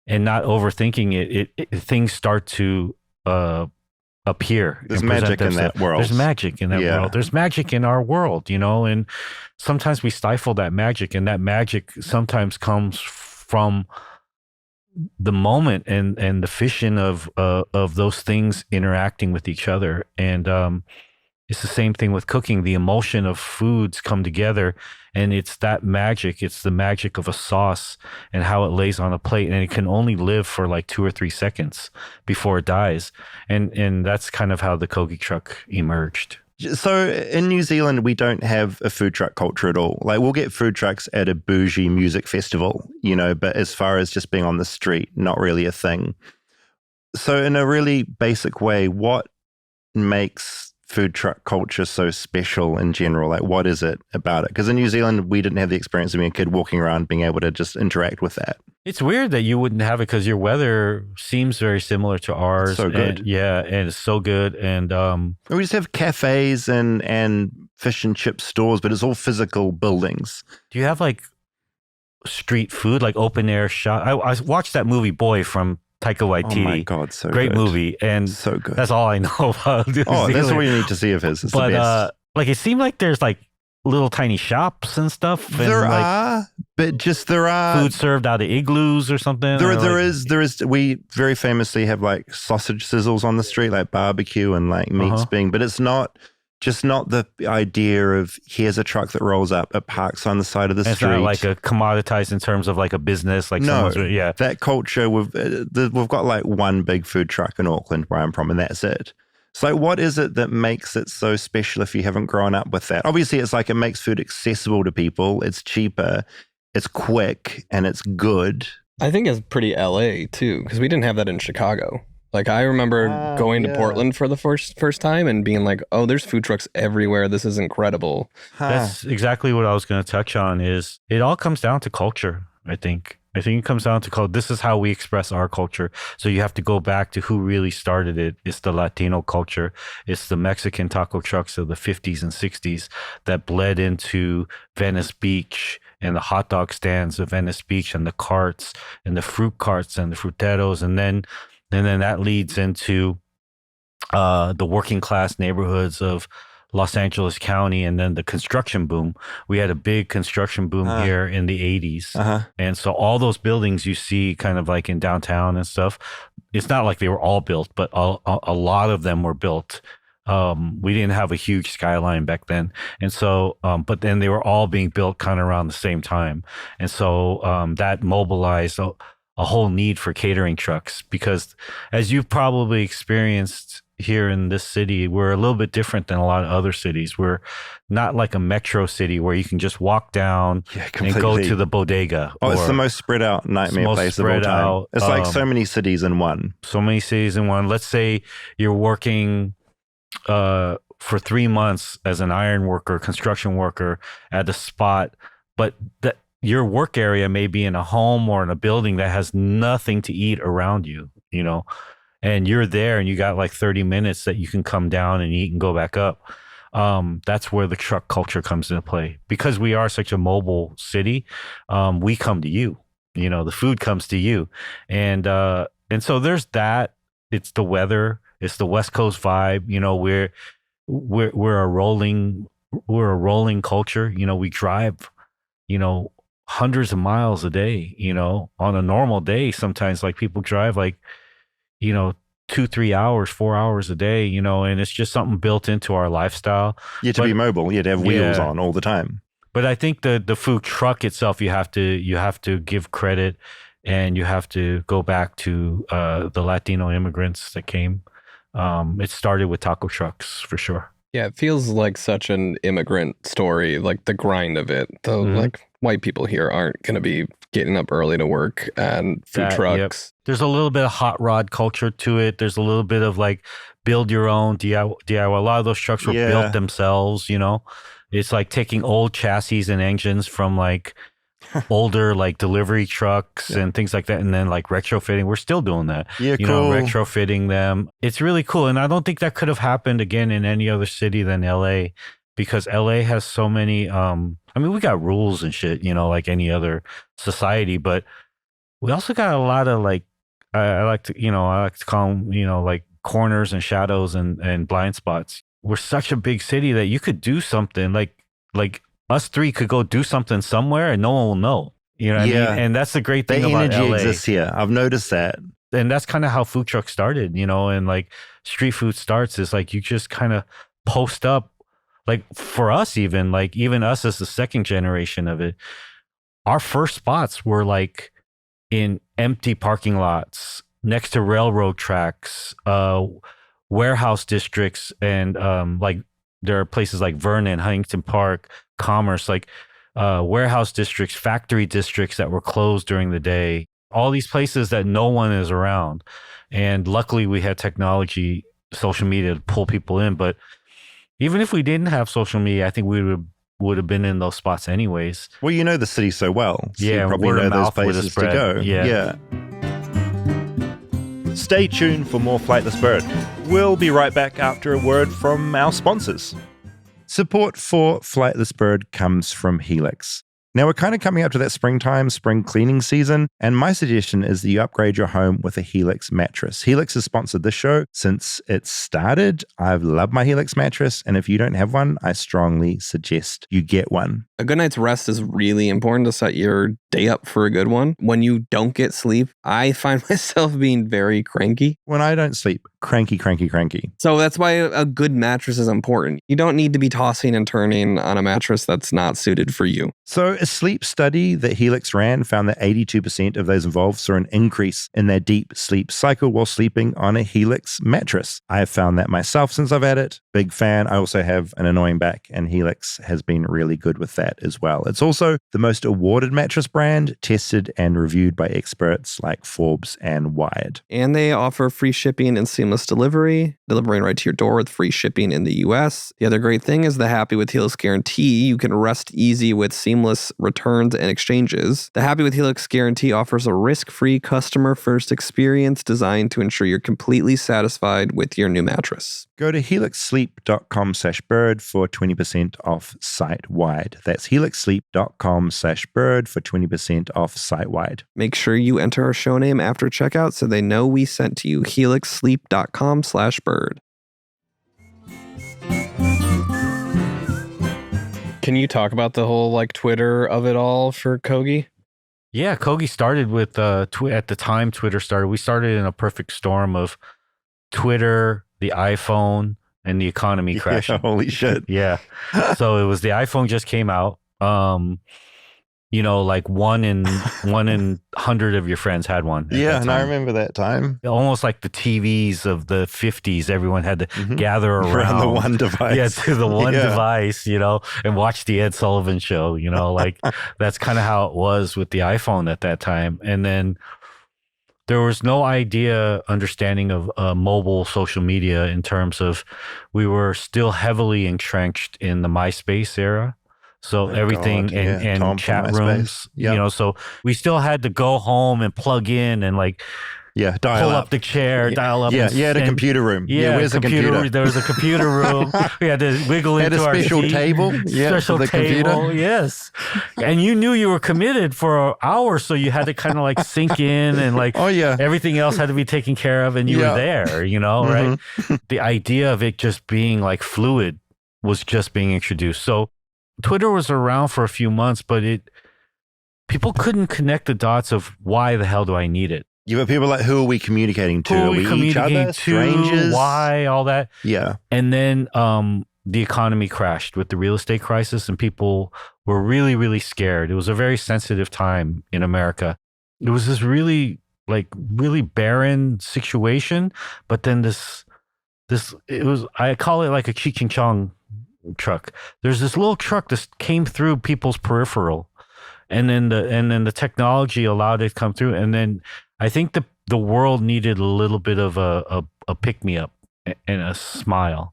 and not overthinking it things start to appear. There's magic in that world. There's magic in that world. There's magic in our world, and sometimes we stifle that magic, and that magic sometimes comes from the moment and the fission of those things interacting with each other. And it's the same thing with cooking. The emotion of foods come together, and it's that magic. It's the magic of a sauce and how it lays on a plate, and it can only live for like 2 or 3 seconds before it dies. And that's kind of how the Kogi truck emerged. So in New Zealand, we don't have a food truck culture at all. Like we'll get food trucks at a bougie music festival, but as far as just being on the street, not really a thing. So in a really basic way, what makes food truck culture so special in general? Like what is it about it? Because in New Zealand, we didn't have the experience of being a kid walking around, being able to just interact with that. It's weird that you wouldn't have it because your weather seems very similar to ours. It's so good. And it's so good. And we just have cafes and fish and chip stores, but it's all physical buildings. Do you have like street food, like open air shop? I watched that movie Boy from Taika Waititi. Oh my God, so great good. Movie, and so good. That's all I know about. That's all you need to see of his. It's the best. Like it seemed like there's like little tiny shops and stuff. There are food served out of igloos or something. There is. We very famously have like sausage sizzles on the street, like barbecue and like meats being, but it's not the idea of here's a truck that rolls up, it parks on the side of the street. It's not like a commoditized in terms of like a business. Like that culture. We've got like one big food truck in Auckland where I'm from, and that's it. So what is it that makes it so special if you haven't grown up with that? Obviously, it's like it makes food accessible to people. It's cheaper, it's quick, and it's good. I think it's pretty LA too, because we didn't have that in Chicago. Like I remember going to Portland for the first time and being like, oh, there's food trucks everywhere. This is incredible. That's exactly what I was going to touch on. Is it all comes down to culture, I think. I think it comes down to culture. This is how we express our culture. So you have to go back to who really started it. It's the Latino culture. It's the Mexican taco trucks of the 50s and 60s that bled into Venice Beach and the hot dog stands of Venice Beach and the carts and the fruit carts and the fruteros. And then that leads into the working class neighborhoods of Los Angeles County, and then the construction boom. We had a big construction boom here in the 80s. And so all those buildings you see kind of like in downtown and stuff, it's not like they were all built, but a lot of them were built. We didn't have a huge skyline back then. And so, but then they were all being built kind of around the same time. And so that mobilized a whole need for catering trucks, because as you've probably experienced here in this city, we're a little bit different than a lot of other cities. We're not like a metro city where you can just walk down and go to the bodega. It's the most spread out nightmare place of all time. It's like so many cities in one. Let's say you're working for 3 months as an iron worker, construction worker at a spot, but your work area may be in a home or in a building that has nothing to eat around you, and you're there and you got like 30 minutes that you can come down and eat and go back up. That's where the truck culture comes into play. Because we are such a mobile city, we come to you, the food comes to you. And so there's that. It's the weather. It's the West Coast vibe. We're a rolling culture. We drive, hundreds of miles a day, on a normal day. Sometimes like people drive like, 2-3 hours, 4 hours a day, and it's just something built into our lifestyle. You have to be mobile. You have to have wheels on all the time. But I think the food truck itself, you have to give credit, and you have to go back to the Latino immigrants that came. It started with taco trucks for sure. Yeah, it feels like such an immigrant story, like the grind of it. Though, like white people here aren't going to be getting up early to work and food trucks. Yep. There's a little bit of hot rod culture to it. There's a little bit of like build your own DIY. A lot of those trucks were built themselves. It's like taking old chassis and engines from like older like delivery trucks and things like that, and then like retrofitting. We're still doing that. Retrofitting them. It's really cool, and I don't think that could have happened again in any other city than LA, because LA has so many we got rules and shit, like any other society, but we also got a lot of like I like to call them, like corners and shadows and blind spots. We're such a big city that you could do something like us three could go do something somewhere and no one will know. You know what I mean? And that's the great thing about LA. The energy exists here. I've noticed that. And that's kind of how food trucks started, and like street food starts is like you just kind of post up, like for us, even us as the second generation of it, our first spots were like in empty parking lots next to railroad tracks, warehouse districts, and like there are places like Vernon, Huntington Park, Commerce, like warehouse districts, factory districts that were closed during the day. All these places that no one is around. And luckily we had technology, social media to pull people in. But even if we didn't have social media, I think we would have been in those spots anyways. Well, you know the city so well. So yeah, you probably know those places to go. Yeah. Stay tuned for more Flightless Bird. We'll be right back after a word from our sponsors. Support for Flightless Bird comes from Helix. Now, we're kind of coming up to that spring cleaning season, and my suggestion is that you upgrade your home with a Helix mattress. Helix has sponsored this show since it started. I've loved my Helix mattress, and if you don't have one, I strongly suggest you get one. A good night's rest is really important to set your day up for a good one. When you don't get sleep, I find myself being very cranky. When I don't sleep, cranky. So that's why a good mattress is important. You don't need to be tossing and turning on a mattress that's not suited for you. So a sleep study that Helix ran found that 82% of those involved saw an increase in their deep sleep cycle while sleeping on a Helix mattress. I have found that myself since I've had it. Big fan. I also have an annoying back, and Helix has been really good with that as well. It's also the most awarded mattress brand, tested and reviewed by experts like Forbes and Wired. And they offer free shipping and seamless delivery, delivering right to your door with free shipping in the US. The other great thing is the Happy with Helix guarantee. You can rest easy with seamless returns and exchanges. The Happy with Helix guarantee offers a risk-free customer-first experience designed to ensure you're completely satisfied with your new mattress. Go to helixsleep.com/bird for 20% off site-wide. That's helixsleep.com/bird for 20% off site-wide. Make sure you enter our show name after checkout so they know we sent to you. helixsleep.com/bird. Can you talk about the whole like Twitter of it all for Kogi? Yeah, Kogi started with at the time Twitter started. We started in a perfect storm of Twitter, the iPhone, and the economy crashing. Yeah, holy shit. Yeah. So it was the iPhone just came out. You know, like one in 100 of your friends had one. Yeah, and I remember that time. Almost like the TVs of the 50s, everyone had to gather around the one device. Yeah, to the one device, you know, and watch the Ed Sullivan show, you know, like that's kind of how it was with the iPhone at that time. And then there was no understanding of mobile social media in terms of we were still heavily entrenched in the MySpace era. So everything and chat rooms, you know, so we still had to go home and plug in and like pull up the chair, dial up. Yeah, you had a computer room. Yeah, where's the computer? There was a computer room. We had to wiggle into our special table. Special for the table, computer. yes. And you knew you were committed for an hour, so you had to kind of like sink in and like everything else had to be taken care of and you were there, you know, right? The idea of it just being like fluid was just being introduced. So Twitter was around for a few months, but people couldn't connect the dots of why the hell do I need it? You have people like, who are we communicating to? Are we each other? Strangers? Why? All that. Yeah. And then the economy crashed with the real estate crisis and people were really, really scared. It was a very sensitive time in America. It was this really barren situation, but then I call it like a Cheech and Chong truck. There's this little truck that came through people's peripheral, and then the technology allowed it to come through. And then I think the world needed a little bit of a pick me up and a smile.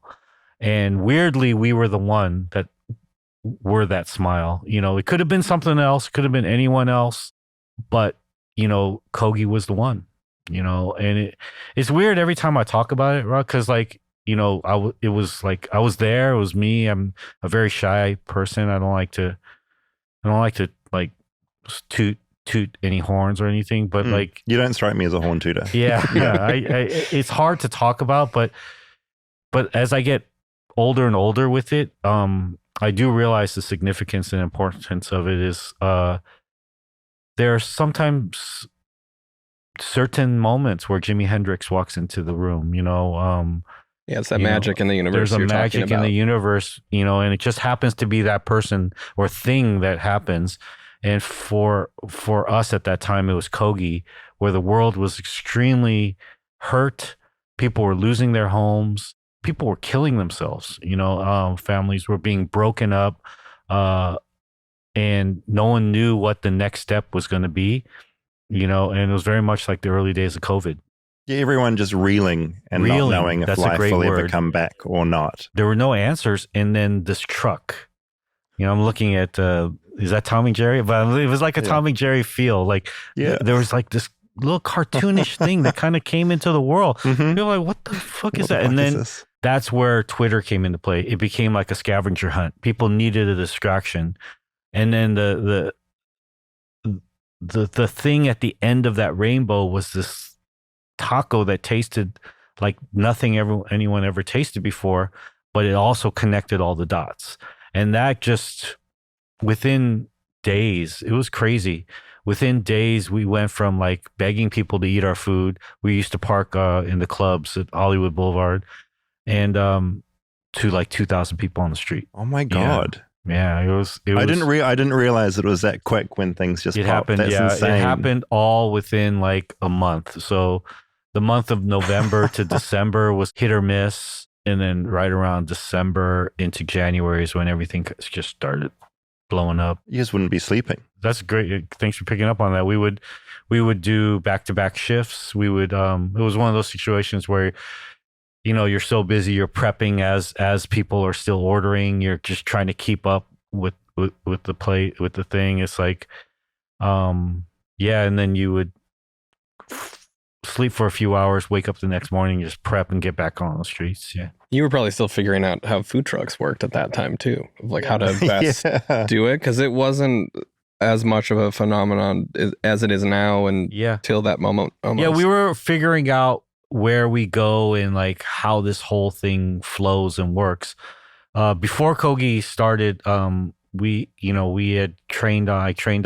And weirdly, we were the one that were that smile. You know, it could have been something else, could have been anyone else, but you know, Kogi was the one. You know, and it's weird every time I talk about it, right? Because like, you know, it was like I was there. It was me. I'm a very shy person. I don't like to like toot any horns or anything. But like, you don't strike me as a horn tooter. Yeah. It's hard to talk about, but as I get older and older with it, I do realize the significance and importance of it is there are sometimes certain moments where Jimi Hendrix walks into the room, you know, Yeah, it's that magic in the universe. There's a you're magic talking in about. the universe, and it just happens to be that person or thing that happens. And for us at that time, it was Kogi, where the world was extremely hurt. People were losing their homes. People were killing themselves. Families were being broken up, and no one knew what the next step was going to be. And it was very much like the early days of COVID. Yeah, everyone just reeling and not knowing if life will ever come back or not. There were no answers. And then this truck, I'm looking at, is that Tom and Jerry? But it was like a Tom and Jerry feel. Like there was like this little cartoonish thing that kind of came into the world. Mm-hmm. You're like, what the fuck is that? And then that's where Twitter came into play. It became like a scavenger hunt. People needed a distraction. And then the thing at the end of that rainbow was this taco that tasted like nothing anyone ever tasted before, but it also connected all the dots. And that just within days, it was crazy. Within days, we went from like begging people to eat our food. We used to park in the clubs at Hollywood Boulevard, and to like 2,000 people on the street. Oh my God. Yeah, it was. I didn't realize it was that quick when things just popped. Happened. That's insane. It happened all within like a month. So the month of November to December was hit or miss, and then right around December into January is when everything just started blowing up. You just wouldn't be sleeping. That's great. Thanks for picking up on that. We would do back-to-back shifts. We would. It was one of those situations where, you're so busy, you're prepping as people are still ordering. You're just trying to keep up with the plate, with the thing. It's like, and then you would sleep for a few hours, wake up the next morning, just prep and get back on the streets. Yeah. You were probably still figuring out how food trucks worked at that time too, of like how to best do it, because it wasn't as much of a phenomenon as it is now, and till that moment almost. Yeah, we were figuring out where we go and like how this whole thing flows and works. Before Kogi started, I trained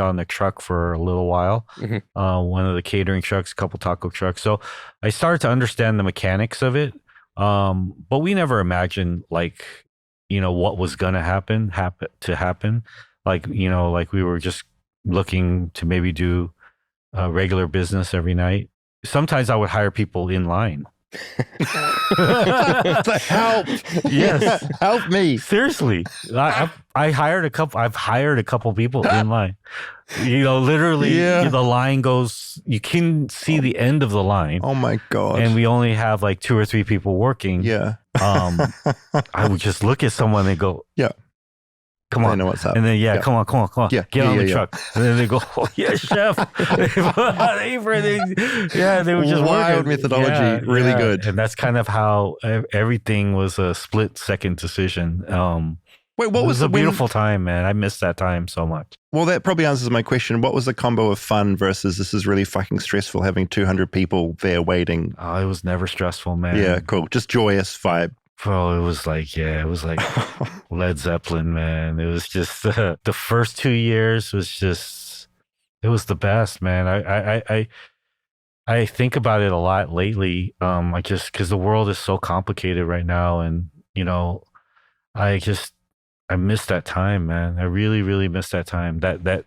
on the truck for a little while. Mm-hmm. One of the catering trucks, a couple taco trucks. So I started to understand the mechanics of it. But we never imagined like, what was going to happen. Like, like we were just looking to maybe do regular business every night. Sometimes I would hire people in line. Help! Yes, help me! Seriously, I've hired a couple people in line. Literally, the line goes. You can see the end of the line. Oh my God! And we only have like 2 or 3 people working. Yeah. I would just look at someone and go, "Yeah, come on." I know what's up. And then come on. Yeah, get on the truck. And then they go, "Oh yeah, chef." They were just wild working. methodology, really good. And that's kind of how everything was a split-second decision. Wait, what was a beautiful time, man? I miss that time so much. Well, that probably answers my question. What was the combo of fun versus this is really fucking stressful having 200 people there waiting? Oh, it was never stressful, man. Yeah, cool. Just joyous vibe. Bro, it was like Led Zeppelin, man. It was just the first 2 years was just, it was the best, man. I think about it a lot lately. Because the world is so complicated right now, and I miss that time, man. I really, really miss that time. That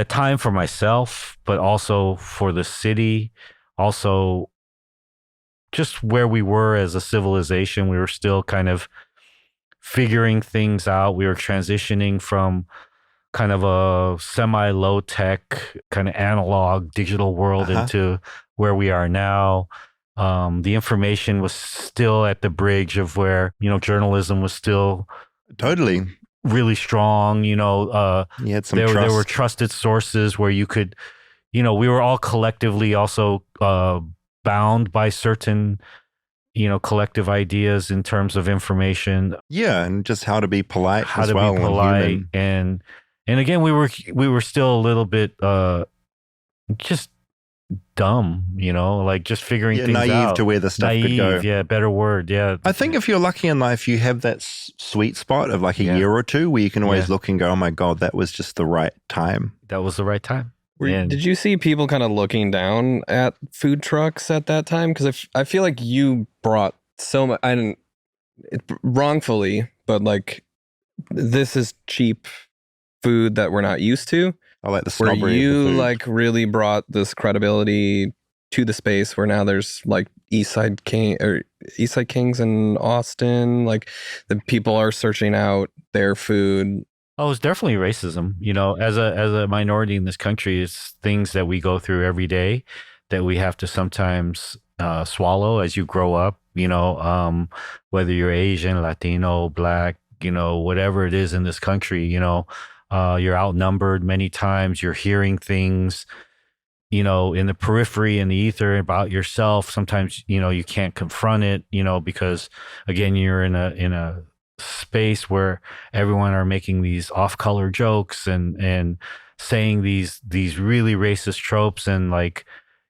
time for myself, but also for the city, also just where we were as a civilization. We were still kind of figuring things out. We were transitioning from kind of a semi-low tech, kind of analog digital world into where we are now. The information was still at the bridge of where, journalism was still totally really strong. You had some trust. There were trusted sources where you could, we were all collectively also bound by certain, collective ideas in terms of information. Yeah, and just how to be polite as well. How to be polite. And again, we were still a little bit just dumb, like just figuring things out. Naive to where the stuff could go. Yeah, better word. Yeah. I think if you're lucky in life, you have that sweet spot of like a year or two where you can always look and go, oh my God, that was just the right time. That was the right time. Did you see people kind of looking down at food trucks at that time? Because I feel like you brought so much. I didn't wrongfully, but like this is cheap food that we're not used to. I like the Where snobbery you of the food. like really brought this credibility to the space where now there's like Eastside Kings in Austin. Like the people are searching out their food. Oh, it's definitely racism. You know, as a minority in this country, it's things that we go through every day that we have to sometimes swallow as you grow up. You know, whether you're Asian, Latino, Black, you know, whatever it is in this country, you know, you're outnumbered many times. You're hearing things, you know, in the periphery, in the ether about yourself. Sometimes, you know, you can't confront it, you know, because again, you're in a space where everyone are making these off-color jokes and saying these really racist tropes, and like,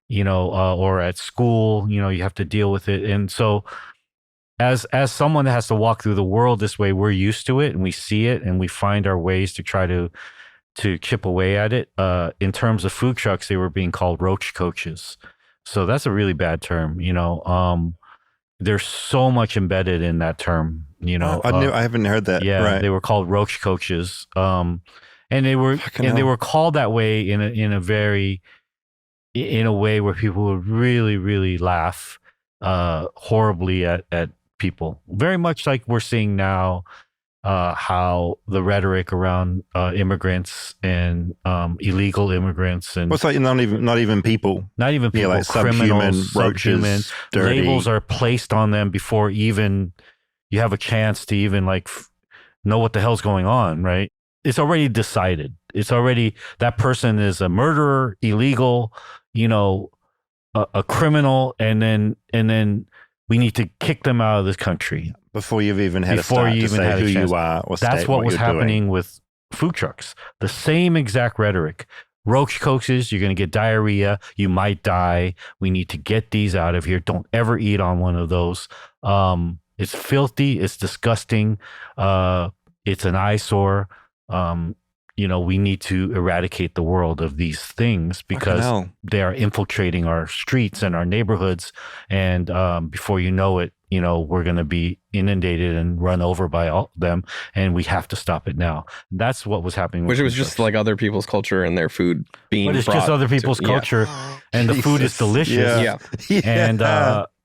you know, or at school, you know, you have to deal with it. And so as someone that has to walk through the world this way, we're used to it and we see it and we find our ways to try to chip away at it. In terms of food trucks, they were being called roach coaches. So that's a really bad term, you know. There's so much embedded in that term, you know. I haven't heard that. Yeah, right. They were called roach coaches. And they were they were called that way in a way where people would really, really laugh horribly at people. Very much like we're seeing now, how the rhetoric around immigrants and illegal immigrants and What's like not even people, yeah, like criminals, roaches, dirty. Labels are placed on them before even you have a chance to even like know what the hell's going on, right? It's already decided. It's already, that person is a murderer, illegal, you know, a criminal, and then we need to kick them out of this country before you've even had a start to say who you are or state That's what was you're happening doing. with food trucks. The same exact rhetoric. Roach coaches, you're going to get diarrhea. You might die. We need to get these out of here. Don't ever eat on one of those. It's filthy. It's disgusting. It's an eyesore. You know, we need to eradicate the world of these things because they are infiltrating our streets and our neighborhoods. And before you know it, you know, we're going to be inundated and run over by all them. And we have to stop it now. That's what was happening. Which was just like other people's culture and their food being But it's just other people's culture. And the food is delicious. Yeah.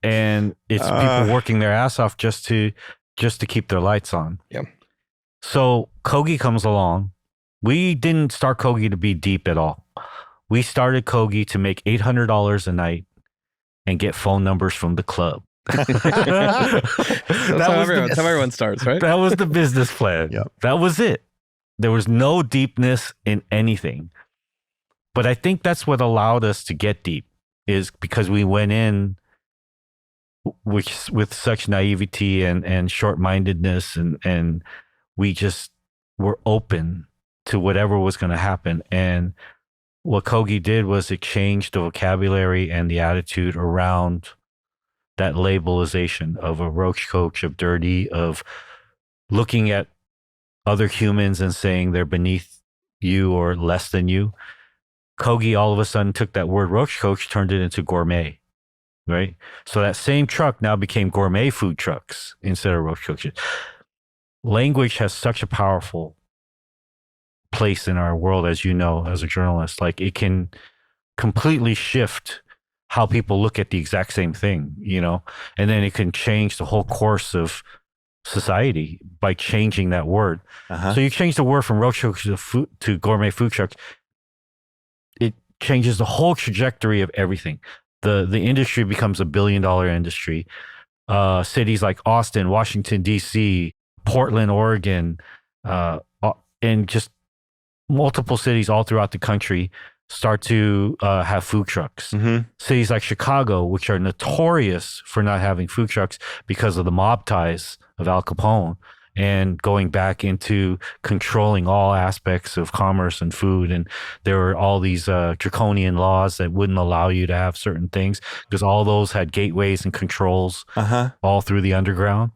And it's people working their ass off just to keep their lights on. Yeah. So Kogi comes along. We didn't start Kogi to be deep at all. We started Kogi to make $800 a night and get phone numbers from the club. That's how everyone starts, right? That was the business plan. Yep. That was it. There was no deepness in anything. But I think that's what allowed us to get deep, is because we went in with such naivety and short-mindedness, and we just were open to whatever was going to happen. And what Kogi did was it changed the vocabulary and the attitude around that labelization of a roach coach, of dirty, of looking at other humans and saying they're beneath you or less than you. Kogi all of a sudden took that word roach coach, turned it into gourmet, right? So that same truck now became gourmet food trucks instead of roach coaches. Language has such a powerful place in our world, as you know, as a journalist. Like, it can completely shift how people look at the exact same thing, you know, and then it can change the whole course of society by changing that word. So you change the word from roach coach to gourmet food trucks, it changes the whole trajectory of everything. The industry becomes $1 billion industry. Cities like Austin, Washington, D.C., Portland, Oregon, and just multiple cities all throughout the country start to have food trucks. Cities like Chicago, which are notorious for not having food trucks because of the mob ties of Al Capone and going back into controlling all aspects of commerce and food. And there were all these draconian laws that wouldn't allow you to have certain things because all those had gateways and controls all through the underground.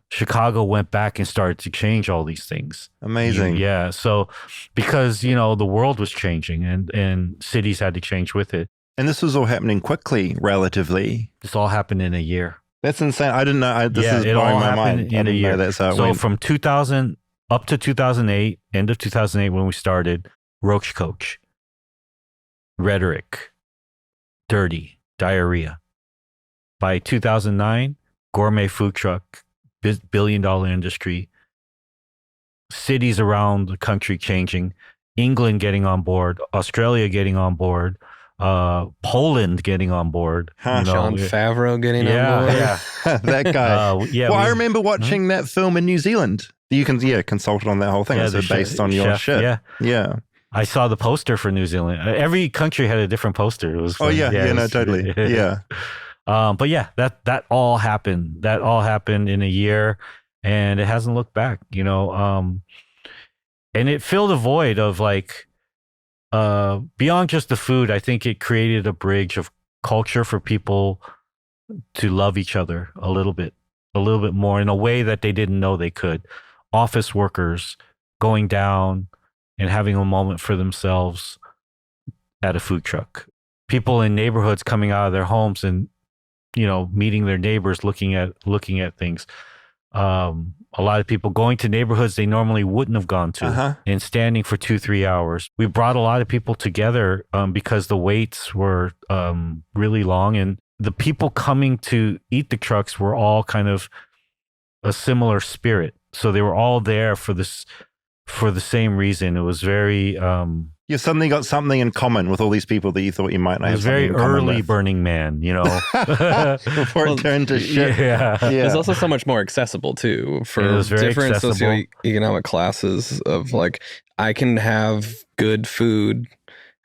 Chicago went back and started to change all these things. Amazing. Yeah. So because, you know, the world was changing and cities had to change with it. And this was all happening quickly, relatively. This all happened in a year. That's insane. I didn't know. This is it blowing all my happened mind. in a year. That's how it So went. from 2000 up to 2008, end of 2008 when we started, Roach Coach, Rhetoric, Dirty, Diarrhea. By 2009, gourmet food truck, billion-dollar industry, cities around the country changing, England getting on board, Australia getting on board, Poland getting on board. Huh. Jon Favreau getting on board. Yeah. That guy. Yeah. I remember watching that film in New Zealand. You can, consulted on that whole thing. Yeah, So based on your chef, shit. Yeah. I saw the poster for New Zealand. Every country had a different poster. It was fun. Totally. Yeah. But yeah, that all happened. That all happened in a year, and it hasn't looked back. And it filled a void of like beyond just the food. I think it created a bridge of culture for people to love each other a little bit more in a way that they didn't know they could. Office workers going down and having a moment for themselves at a food truck. People in neighborhoods coming out of their homes and meeting their neighbors, looking at things. A lot of people going to neighborhoods they normally wouldn't have gone to and standing for 2-3 hours. We brought a lot of people together because the waits were really long, and the people coming to eat the trucks were all kind of a similar spirit. So they were all there for the same reason. It was very you suddenly got something in common with all these people that you thought you might not have. It was very early Burning Man, before it turned to shit. Yeah. It was also so much more accessible too for different socioeconomic classes of like, I can have good food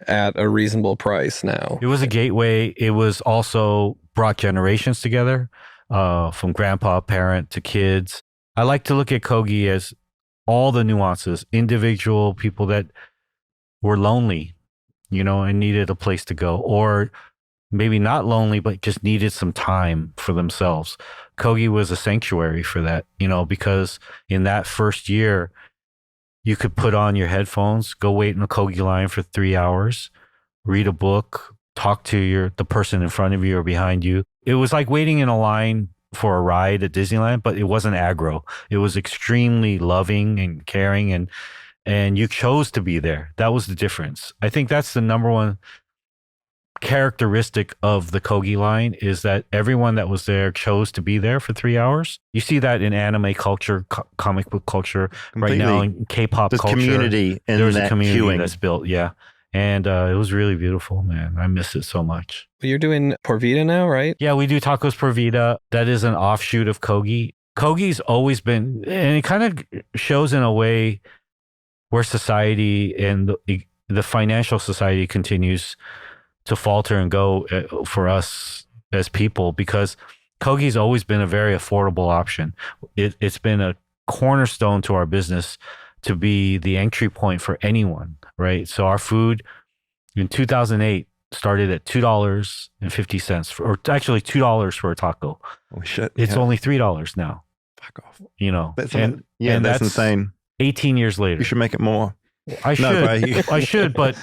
at a reasonable price now. It was a gateway. It was also brought generations together, from grandpa, parent to kids. I like to look at Kogi as all the nuances, individual people that were lonely, and needed a place to go, or maybe not lonely, but just needed some time for themselves. Kogi was a sanctuary for that, because in that first year, you could put on your headphones, go wait in a Kogi line for 3 hours, read a book, talk to the person in front of you or behind you. It was like waiting in a line for a ride at Disneyland, but it wasn't aggro. It was extremely loving and caring, and you chose to be there. That was the difference. I think that's the number one characteristic of the Kogi line, is that everyone that was there chose to be there for 3 hours. You see that in anime culture, comic book culture, Completely. right now in K-pop There's culture. community in There's that a community queuing. that's built, yeah. And it was really beautiful, man. I miss it so much. You're doing Por Vida now, right? Yeah, we do Tacos Por Vida. That is an offshoot of Kogi. Kogi's always been, and it kind of shows in a way where society and the financial society continues to falter and go for us as people, because Kogi's always been a very affordable option. It's been a cornerstone to our business to be the entry point for anyone, right? So our food in 2008 started at $2.50, or actually $2 for a taco. Oh shit! It's only $3 now. Fuck off. That's insane. 18 years later. You should make it more. I should. I should, but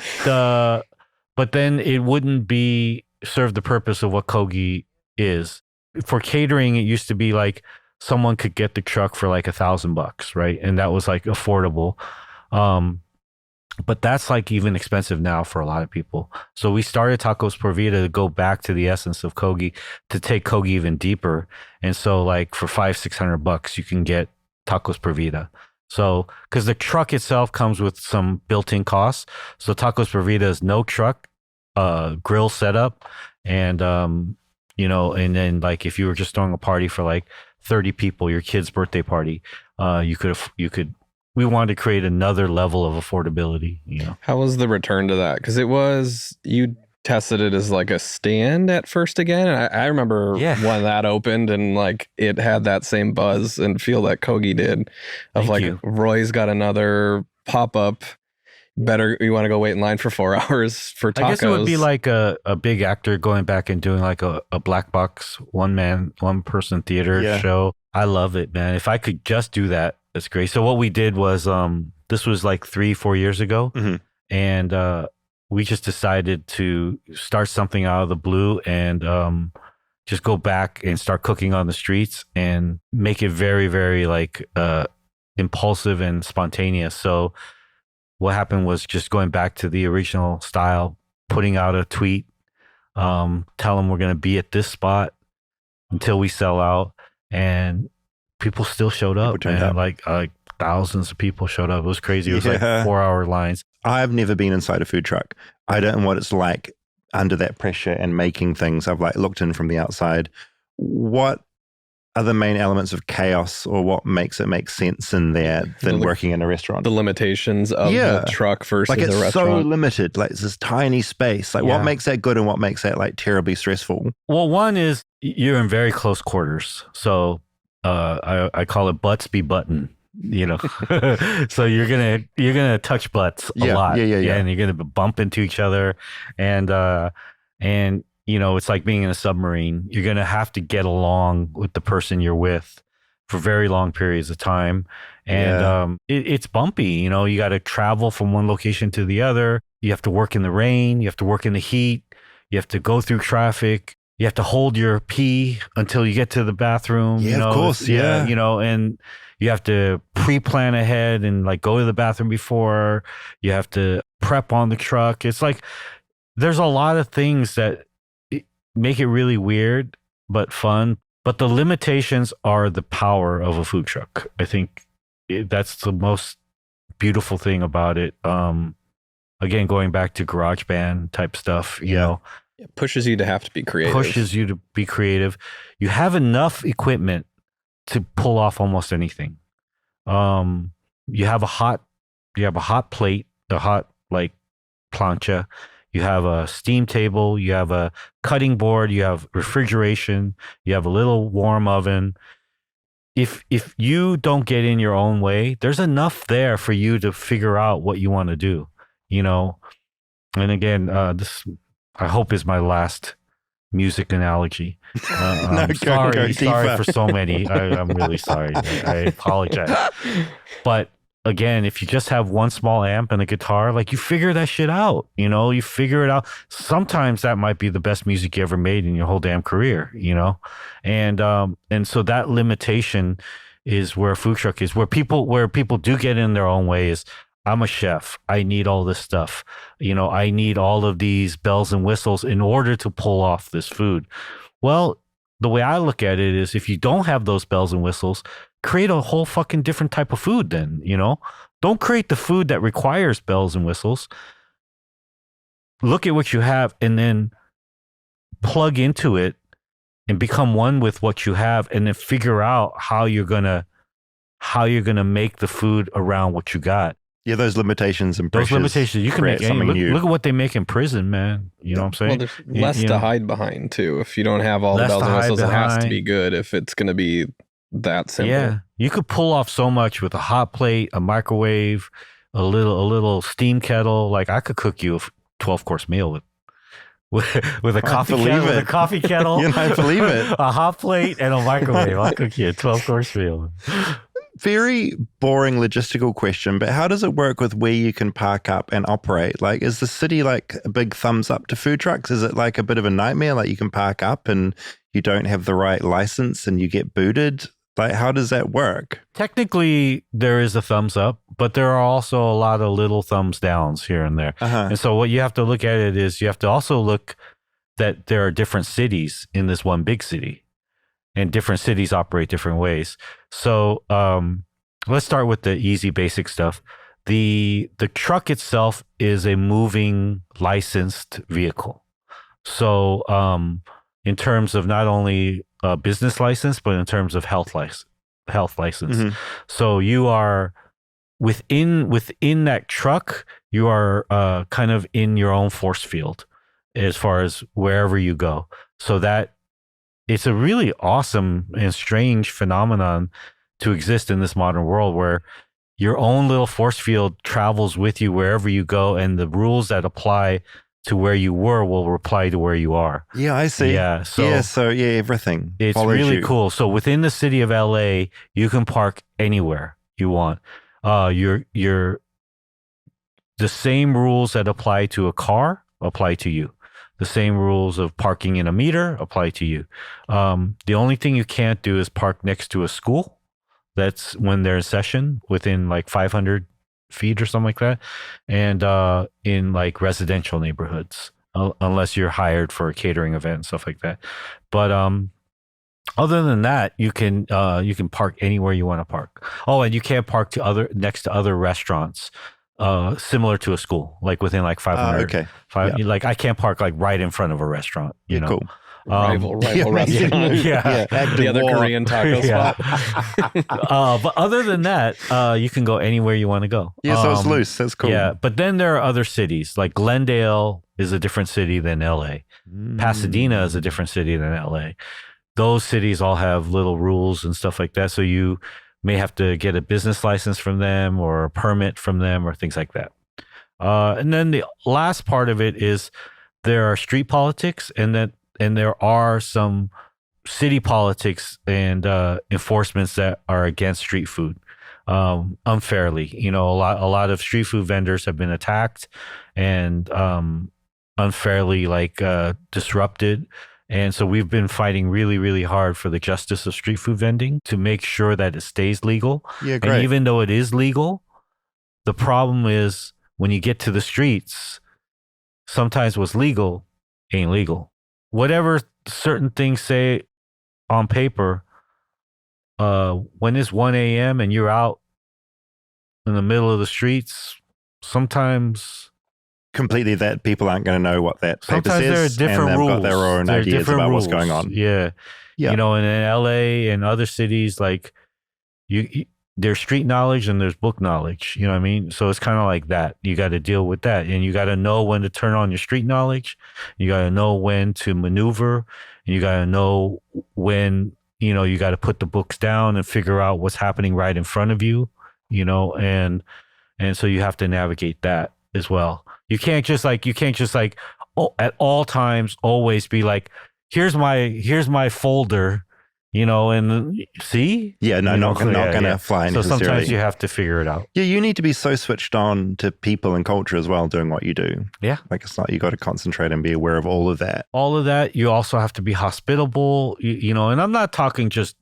then it wouldn't be serve the purpose of what Kogi is. For catering, it used to be like someone could get the truck for like $1,000, right? And that was like affordable. But that's like even expensive now for a lot of people. So we started Tacos Por Vida to go back to the essence of Kogi, to take Kogi even deeper. And so like for $500-$600, you can get Tacos Por Vida. So, because the truck itself comes with some built-in costs. So Tacos Por Vida is no truck, grill setup, and and then like if you were just throwing a party for like 30 people, your kid's birthday party, you could. We wanted to create another level of affordability. How was the return to that? Because you tested it as like a stand at first again, and I remember when that opened and like it had that same buzz and feel that Kogi did of Roy's got another pop-up. Better, you want to go wait in line for 4 hours for tacos. I guess it would be like a big actor going back and doing like a black box one person theater show. I love it, man. If I could just do that, that's great. So what we did was this was like 3-4 years ago, and we just decided to start something out of the blue and just go back and start cooking on the streets and make it very, very like impulsive and spontaneous. So what happened was just going back to the original style, putting out a tweet, tell them we're going to be at this spot until we sell out, and people still showed up, man. Like thousands of people showed up. It was crazy. It was like 4-hour lines. I've never been inside a food truck. I don't know what it's like under that pressure and making things. I've like looked in from the outside. What are the main elements of chaos, or what makes it make sense in there than working in a restaurant? The limitations of the truck versus like it's a restaurant. so limited. Like it's this tiny space. Like what makes that good and what makes that like terribly stressful? Well, one is you're in very close quarters. So I call it butts be button. You know, so you're gonna touch butts a lot, and you're gonna bump into each other, and you know, it's like being in a submarine. You're gonna have to get along with the person you're with for very long periods of time, and it's bumpy. You know, you got to travel from one location to the other. You have to work in the rain. You have to work in the heat. You have to go through traffic. You have to hold your pee until you get to the bathroom. Yeah, you know? of course. Yeah, you know, and you have to pre-plan ahead and like go to the bathroom before. You have to prep on the truck. It's like there's a lot of things that make it really weird but fun. But the limitations are the power of a food truck. I think that's the most beautiful thing about it. Again, going back to garage band type stuff, you know. It pushes you to have to be creative. Pushes you to be creative. You have enough equipment to pull off almost anything. You have a hot plate, a hot like plancha. You have a steam table. You have a cutting board. You have refrigeration. You have a little warm oven. If you don't get in your own way, there's enough there for you to figure out what you want to do. You know, and again, this I hope is my last music analogy. Sorry for so many. I'm really sorry. I apologize. But again, if you just have one small amp and a guitar, like you figure that shit out, you know, you figure it out. Sometimes that might be the best music you ever made in your whole damn career, you know? And so that limitation is where a food truck is, where people do get in their own way is, I'm a chef. I need all this stuff. You know, I need all of these bells and whistles in order to pull off this food. Well, the way I look at it is if you don't have those bells and whistles, create a whole fucking different type of food then, you know? Don't create the food that requires bells and whistles. Look at what you have and then plug into it and become one with what you have, and then figure out how you're gonna make the food around what you got. Yeah, those limitations and those limitations you can make something new. Look at what they make in prison, man. You know what I'm saying? Well, there's less to hide behind too. If you don't have all the bells and whistles, it has to be good. If it's going to be that simple, yeah, you could pull off so much with a hot plate, a microwave, a little steam kettle. Like I could cook you a 12-course meal with a coffee kettle, with a coffee kettle. You know, I believe it. A hot plate and a microwave. I'll cook you a 12-course meal. Very boring logistical question, but how does it work with where you can park up and operate? Like, is the city like a big thumbs up to food trucks? Is it like a bit of a nightmare? Like you can park up and you don't have the right license and you get booted? Like, how does that work? Technically, there is a thumbs up, but there are also a lot of little thumbs downs here and there. And so what you have to look at it is you have to also look that there are different cities in this one big city. And different cities operate different ways. So let's start with the easy basic stuff. The truck itself is a moving licensed vehicle. So in terms of not only a business license, but in terms of health license. Mm-hmm. So you are within that truck, you are kind of in your own force field as far as wherever you go. So that it's a really awesome and strange phenomenon to exist in this modern world where your own little force field travels with you wherever you go, and the rules that apply to where you were will apply to where you are. Yeah, I see. Yeah. So everything. It's really cool. So within the city of LA, you can park anywhere you want. The same rules that apply to a car apply to you. The same rules of parking in a meter apply to you. The only thing you can't do is park next to a school. That's when they're in session within like 500 feet or something like that. And in like residential neighborhoods, unless you're hired for a catering event and stuff like that. But other than that, you can park anywhere you want to park. Oh, and you can't park next to other restaurants similar to a school, like within like 500. Okay. Like I can't park like right in front of a restaurant. You know? Cool. Rival Yeah, restaurant. Yeah. The other Korean taco Yeah. spot. But other than that, you can go anywhere you want to go. Yeah, so it's loose. That's cool. Yeah, but then there are other cities. Like Glendale is a different city than LA. Pasadena is a different city than LA. Those cities all have little rules and stuff like that. So you may have to get a business license from them or a permit from them or things like that. And then the last part of it is there are street politics, and there are some city politics and enforcements that are against street food unfairly. You know, a lot of street food vendors have been attacked and unfairly disrupted. And so we've been fighting really, really hard for the justice of street food vending to make sure that it stays legal. Yeah, great. And even though it is legal, the problem is when you get to the streets, sometimes what's legal ain't legal. Whatever certain things say on paper, when it's 1 a.m. and you're out in the middle of the streets, sometimes completely that people aren't going to know what that paper sometimes there are says, different and they've rules. got their own There are ideas different about rules. what's going on. Yeah. Yeah. You know, and in LA and other cities, like there's street knowledge and there's book knowledge. You know what I mean? So it's kind of like that. You got to deal with that, and you got to know when to turn on your street knowledge. You got to know when to maneuver. And you got to know when, you know, you got to put the books down and figure out what's happening right in front of you. You know, and so you have to navigate that as well. You can't just like at all times always be like, here's my folder, you know, and see? Yeah, no, You not know, going to fly So necessarily. sometimes you have to figure it out. Yeah, you need to be so switched on to people and culture as well doing what you do. Yeah. Like it's not, you got to concentrate and be aware of all of that. All of that. You also have to be hospitable, you know, and I'm not talking just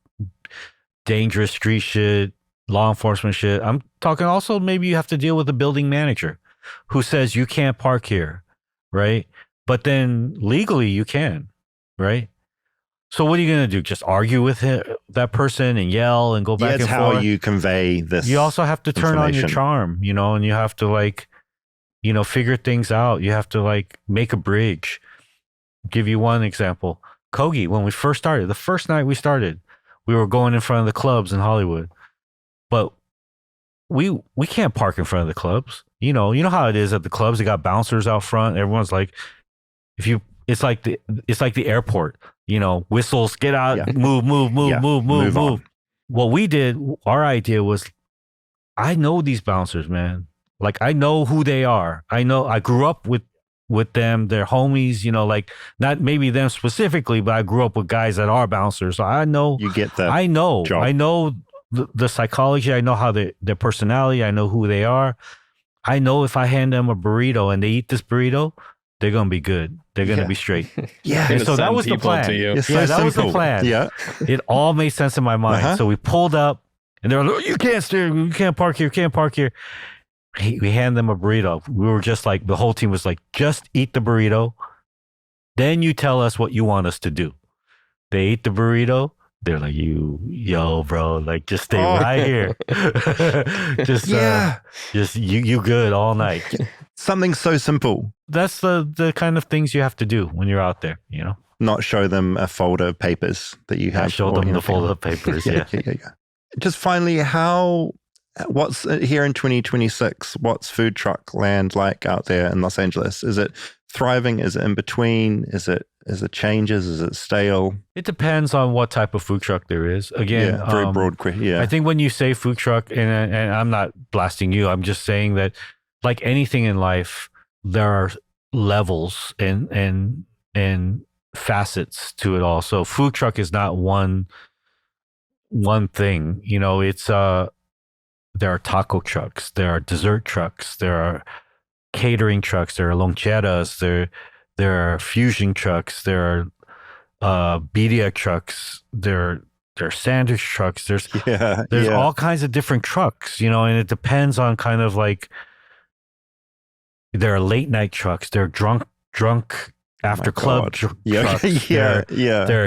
dangerous street shit, law enforcement shit. I'm talking also maybe you have to deal with a building manager who says you can't park here, right? But then legally you can, right? So what are you going to do? Just argue with that person and yell and go back and That's forth? how you convey this. You also have to turn on your information. charm, you know, and you have to like, you know, figure things out. You have to like make a bridge. Give you one example. Kogi, when we first started, the first night we started, we were going in front of the clubs in Hollywood, but we can't park in front of the clubs. You know how it is at the clubs. They got bouncers out front. Everyone's like, it's like the airport, you know, whistles, get out, Yeah. move, Yeah, move. move on. What we did, our idea was, I know these bouncers, man. Like I know who they are. I grew up with them. They're homies, you know, like not maybe them specifically, but I grew up with guys that are bouncers. So I know, You get the I know job. the psychology. I know how their personality. I know who they are. I know if I hand them a burrito and they eat this burrito, they're going to be good. They're going to Yeah. be straight. Yeah. And so that Send was the people plan. to you. It's Yeah, so that was the simple. plan. Yeah. It all made sense in my mind. Uh-huh. So we pulled up and they were like, you can't steer. You can't park here. You can't park here. We hand them a burrito. We were just like, the whole team was like, just eat the burrito. Then you tell us what you want us to do. They ate the burrito. They're like, yo, bro, like just stay right here. just you good all night. Something so simple. That's the kind of things you have to do when you're out there, you know? Not show them a folder of papers that you have. I showed them the folder of papers. Yeah. Yeah. Just finally, what's here in 2026? What's food truck land like out there in Los Angeles? Is it thriving? Is it in between? Is it changes? Is it stale? It depends on what type of food truck there is. Again, Yeah, very broad question. Yeah. I think when you say food truck, and I'm not blasting you, I'm just saying that like anything in life, there are levels and facets to it all. So food truck is not one thing. You know, it's there are taco trucks, there are dessert trucks, there are catering trucks, there are loncheras, there are fusion trucks, there are BDX trucks, there are sandwich trucks. There's all kinds of different trucks, you know, and it depends on kind of like, there are late night trucks, there are drunk after club trucks. There are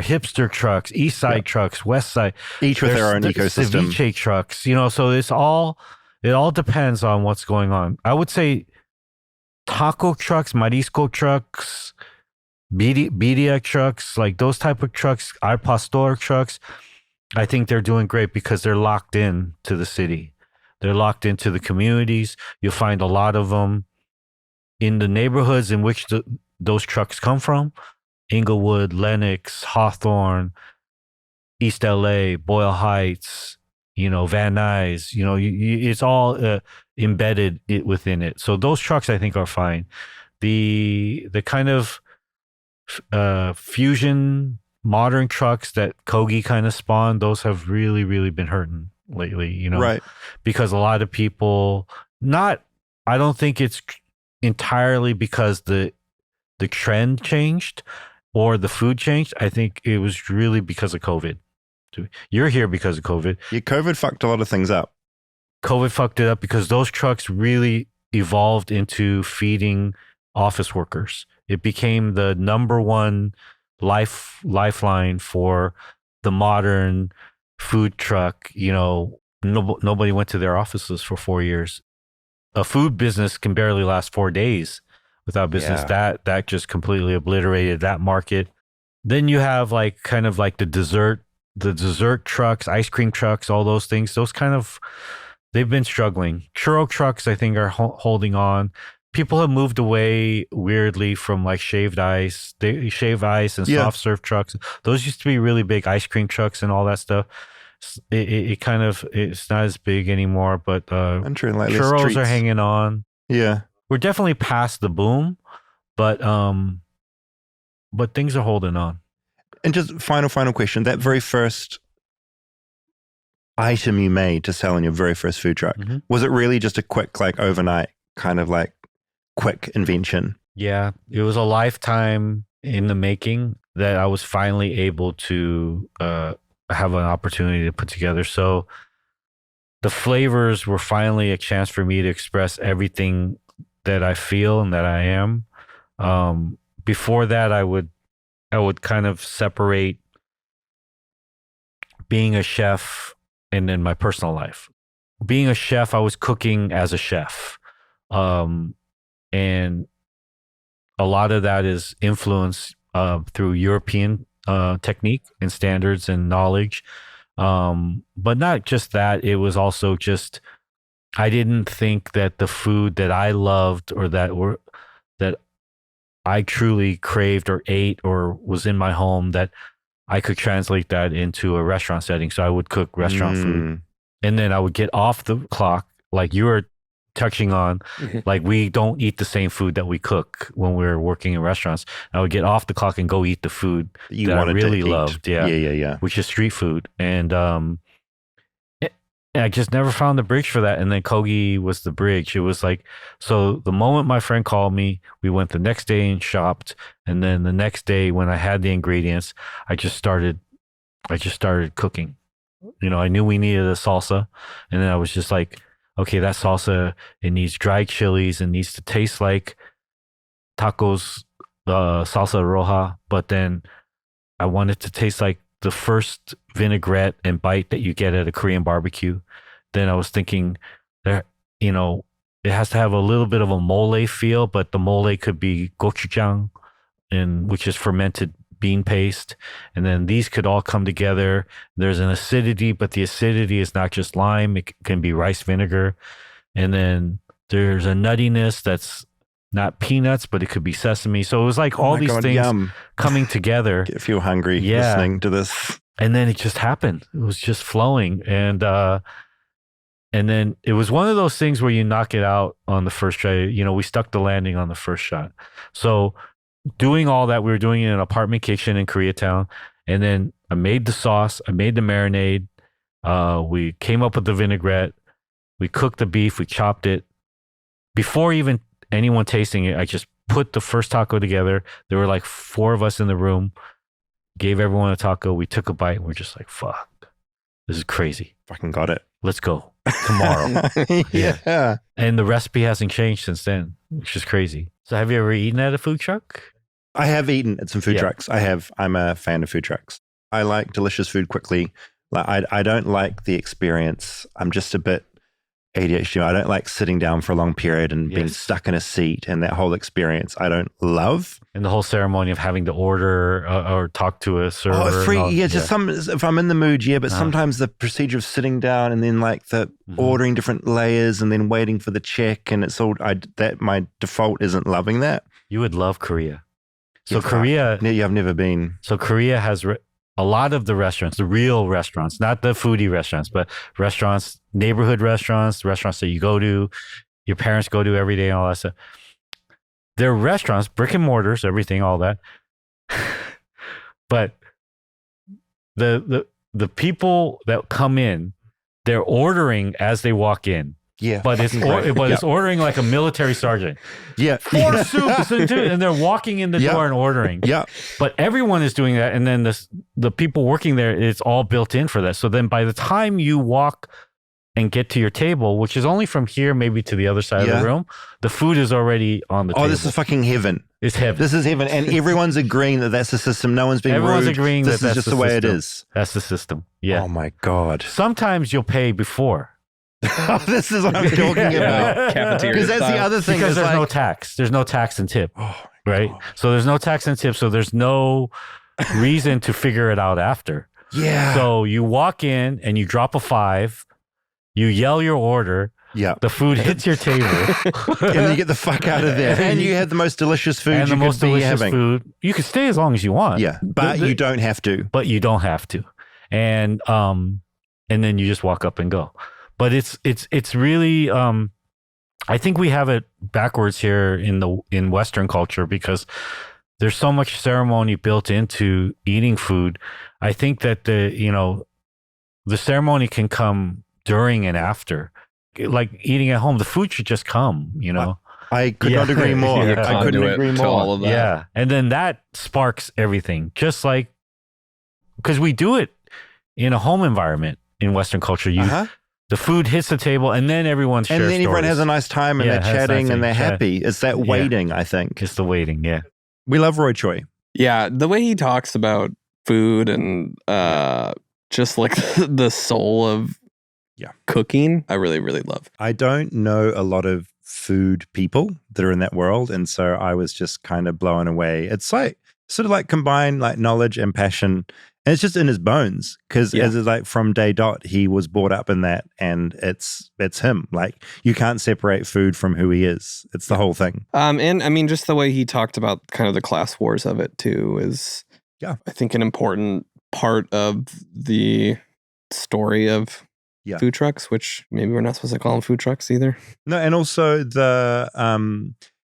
hipster trucks, east side trucks, west side, each with their own ecosystem. Ceviche trucks, you know, so it all depends on what's going on. I would say taco trucks, marisco trucks, BDX trucks, like those type of trucks, al pastor trucks, I think they're doing great because they're locked in to the city. They're locked into the communities. You'll find a lot of them in the neighborhoods in which those trucks come from. Inglewood, Lenox, Hawthorne, East LA, Boyle Heights, you know, Van Nuys, you know, it's all embedded within it. So those trucks I think are fine. The kind of fusion modern trucks that Kogi kind of spawned, those have really, really been hurting lately, you know, right? Because a lot of people, I don't think it's entirely because the trend changed or the food changed. I think it was really because of COVID. You're here because of COVID. Yeah, COVID fucked a lot of things up. COVID fucked it up because those trucks really evolved into feeding office workers. It became the number one lifeline for the modern food truck. You know, nobody went to their offices for 4 years. A food business can barely last 4 days without business. That just completely obliterated that market. Then you have like kind of like the dessert trucks, ice cream trucks, all those things. Those kind of, they've been struggling. Churro trucks, I think, are holding on. People have moved away weirdly from like shaved ice and soft serve trucks. Those used to be really big ice cream trucks and all that stuff. It kind of, it's not as big anymore, but churros are hanging on. Yeah. We're definitely past the boom, but things are holding on. And just final question, that very first item you made to sell in your very first food truck, was it really just a quick, like overnight kind of like quick invention? Yeah, it was a lifetime in the making that I was finally able to have an opportunity to put together. So the flavors were finally a chance for me to express everything that I feel and that I am. Before that, I would kind of separate being a chef and then my personal life. Being a chef, I was cooking as a chef. And a lot of that is influenced through European technique and standards and knowledge. But not just that, it was also just, I didn't think that the food that I loved or that I truly craved or ate or was in my home, that I could translate that into a restaurant setting. So I would cook restaurant food, and then I would get off the clock, like you were touching on, like we don't eat the same food that we cook when we're working in restaurants. I would get off the clock and go eat the food that I really loved. Yeah. Which is street food. And I just never found the bridge for that. And then Kogi was the bridge. It was like, so the moment my friend called me, we went the next day and shopped. And then the next day when I had the ingredients, I just started cooking. You know, I knew we needed a salsa. And then I was just like, okay, that salsa, it needs dried chilies. It needs to taste like tacos, salsa roja. But then I want it to taste like the first vinaigrette and bite that you get at a Korean barbecue. Then I was thinking there, you know, it has to have a little bit of a mole feel, but the mole could be gochujang, which is fermented bean paste. And then these could all come together. There's an acidity, but the acidity is not just lime. It can be rice vinegar. And then there's a nuttiness that's not peanuts, but it could be sesame. So it was like all these things coming together. I feel hungry listening to this. And then it just happened. It was just flowing. And then it was one of those things where you knock it out on the first try. You know, we stuck the landing on the first shot. So doing all that, we were doing it in an apartment kitchen in Koreatown. And then I made the sauce. I made the marinade. We came up with the vinaigrette. We cooked the beef. We chopped it. Before even anyone tasting it, I just put the first taco together. There were like 4 of us in the room, gave everyone a taco. We took a bite and we're just like, fuck, this is crazy. Fucking got it. Let's go tomorrow. Yeah. And the recipe hasn't changed since then, which is crazy. So have you ever eaten at a food truck? I have eaten at some food trucks. I'm a fan of food trucks. I like delicious food quickly. Like I don't like the experience. I'm just a bit ADHD. I don't like sitting down for a long period and being stuck in a seat, and that whole experience I don't love. And the whole ceremony of having to order or talk to a server. Oh, free. If I'm in the mood, but sometimes the procedure of sitting down and then like the ordering different layers and then waiting for the check, and it's all, that my default isn't loving that. You would love Korea. So I've never been. So Korea has a lot of the restaurants, the real restaurants, not the foodie restaurants, but restaurants, neighborhood restaurants, restaurants that you go to, your parents go to every day, and all that stuff. They're restaurants, brick and mortars, everything, all that. But the people that come in, they're ordering as they walk in. Yeah, but it's ordering like a military sergeant. Yeah, 4 soups and they're walking in the door and ordering. Yeah, but everyone is doing that, and then the people working there, it's all built in for that. So then by the time you walk and get to your table, which is only from here maybe to the other side of the room, the food is already on the table. Oh, this is fucking heaven. It's heaven. This is heaven, and everyone's agreeing that that's the system. No one's being Everyone's rude. agreeing this that is that's just the way system. it is. That's the system. Yeah. Oh my God. Sometimes you'll pay before. This is what I'm talking about. Cafeteria. Because that's the other thing. Because there's like, no tax. There's no tax and tip. Oh right? God. So there's no tax and tip. So there's no reason to figure it out after. Yeah. So you walk in and you drop a $5. You yell your order. Yeah. The food hits your table. And then you get the fuck out of there. And you have the most delicious food and you the most could be delicious having. food. You can stay as long as you want. Yeah. But you don't have to. But you don't have to. And then you just walk up and go. But it's really I think we have it backwards here in Western culture because there's so much ceremony built into eating food. I think that the ceremony can come during and after. Like eating at home, the food should just come, I could not agree more. Yeah. I couldn't agree more. All of that. Yeah. And then that sparks everything. Just like, because we do it in a home environment in Western culture. The food hits the table and then everyone shares And then everyone stories. has a nice time and they're chatting and they're happy. It's that Yeah. waiting, I think. It's the waiting, yeah. We love Roy Choi. Yeah, the way he talks about food and just like the soul of cooking, I really, really love. I don't know a lot of food people that are in that world. And so I was just kind of blown away. It's like sort of like combined like knowledge and passion. And it's just in his bones because as like from day dot, he was brought up in that and it's him. Like you can't separate food from who he is. It's the whole thing. And I mean, just the way he talked about kind of the class wars of it too is, I think an important part of the story of food trucks, which maybe we're not supposed to call them food trucks either. No, and also the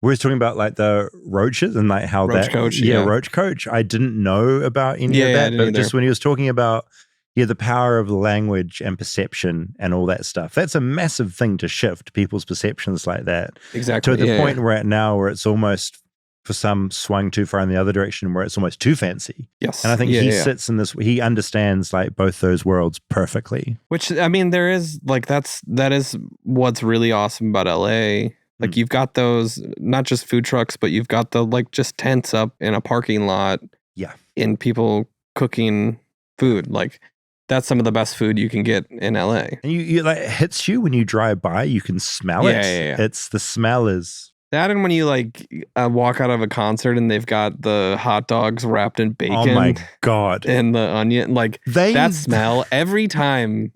we were talking about like the roaches and like how Roach coach, yeah. Roach coach. I didn't know about any of that, but just when he was talking about the power of language and perception and all that stuff, that's a massive thing to shift people's perceptions like that. Exactly. To the point we're at now where it's almost for some swung too far in the other direction where it's almost too fancy. Yes. And I think he sits in this, he understands like both those worlds perfectly. Which, I mean, there is like, that is what's really awesome about LA. Like you've got those, not just food trucks, but you've got the like just tents up in a parking lot. Yeah. In people cooking food. Like that's some of the best food you can get in LA. And you like it hits you when you drive by, you can smell it. Yeah. It's the smell is. That and when you like walk out of a concert and they've got the hot dogs wrapped in bacon. Oh my God. And the onion, like that smell every time.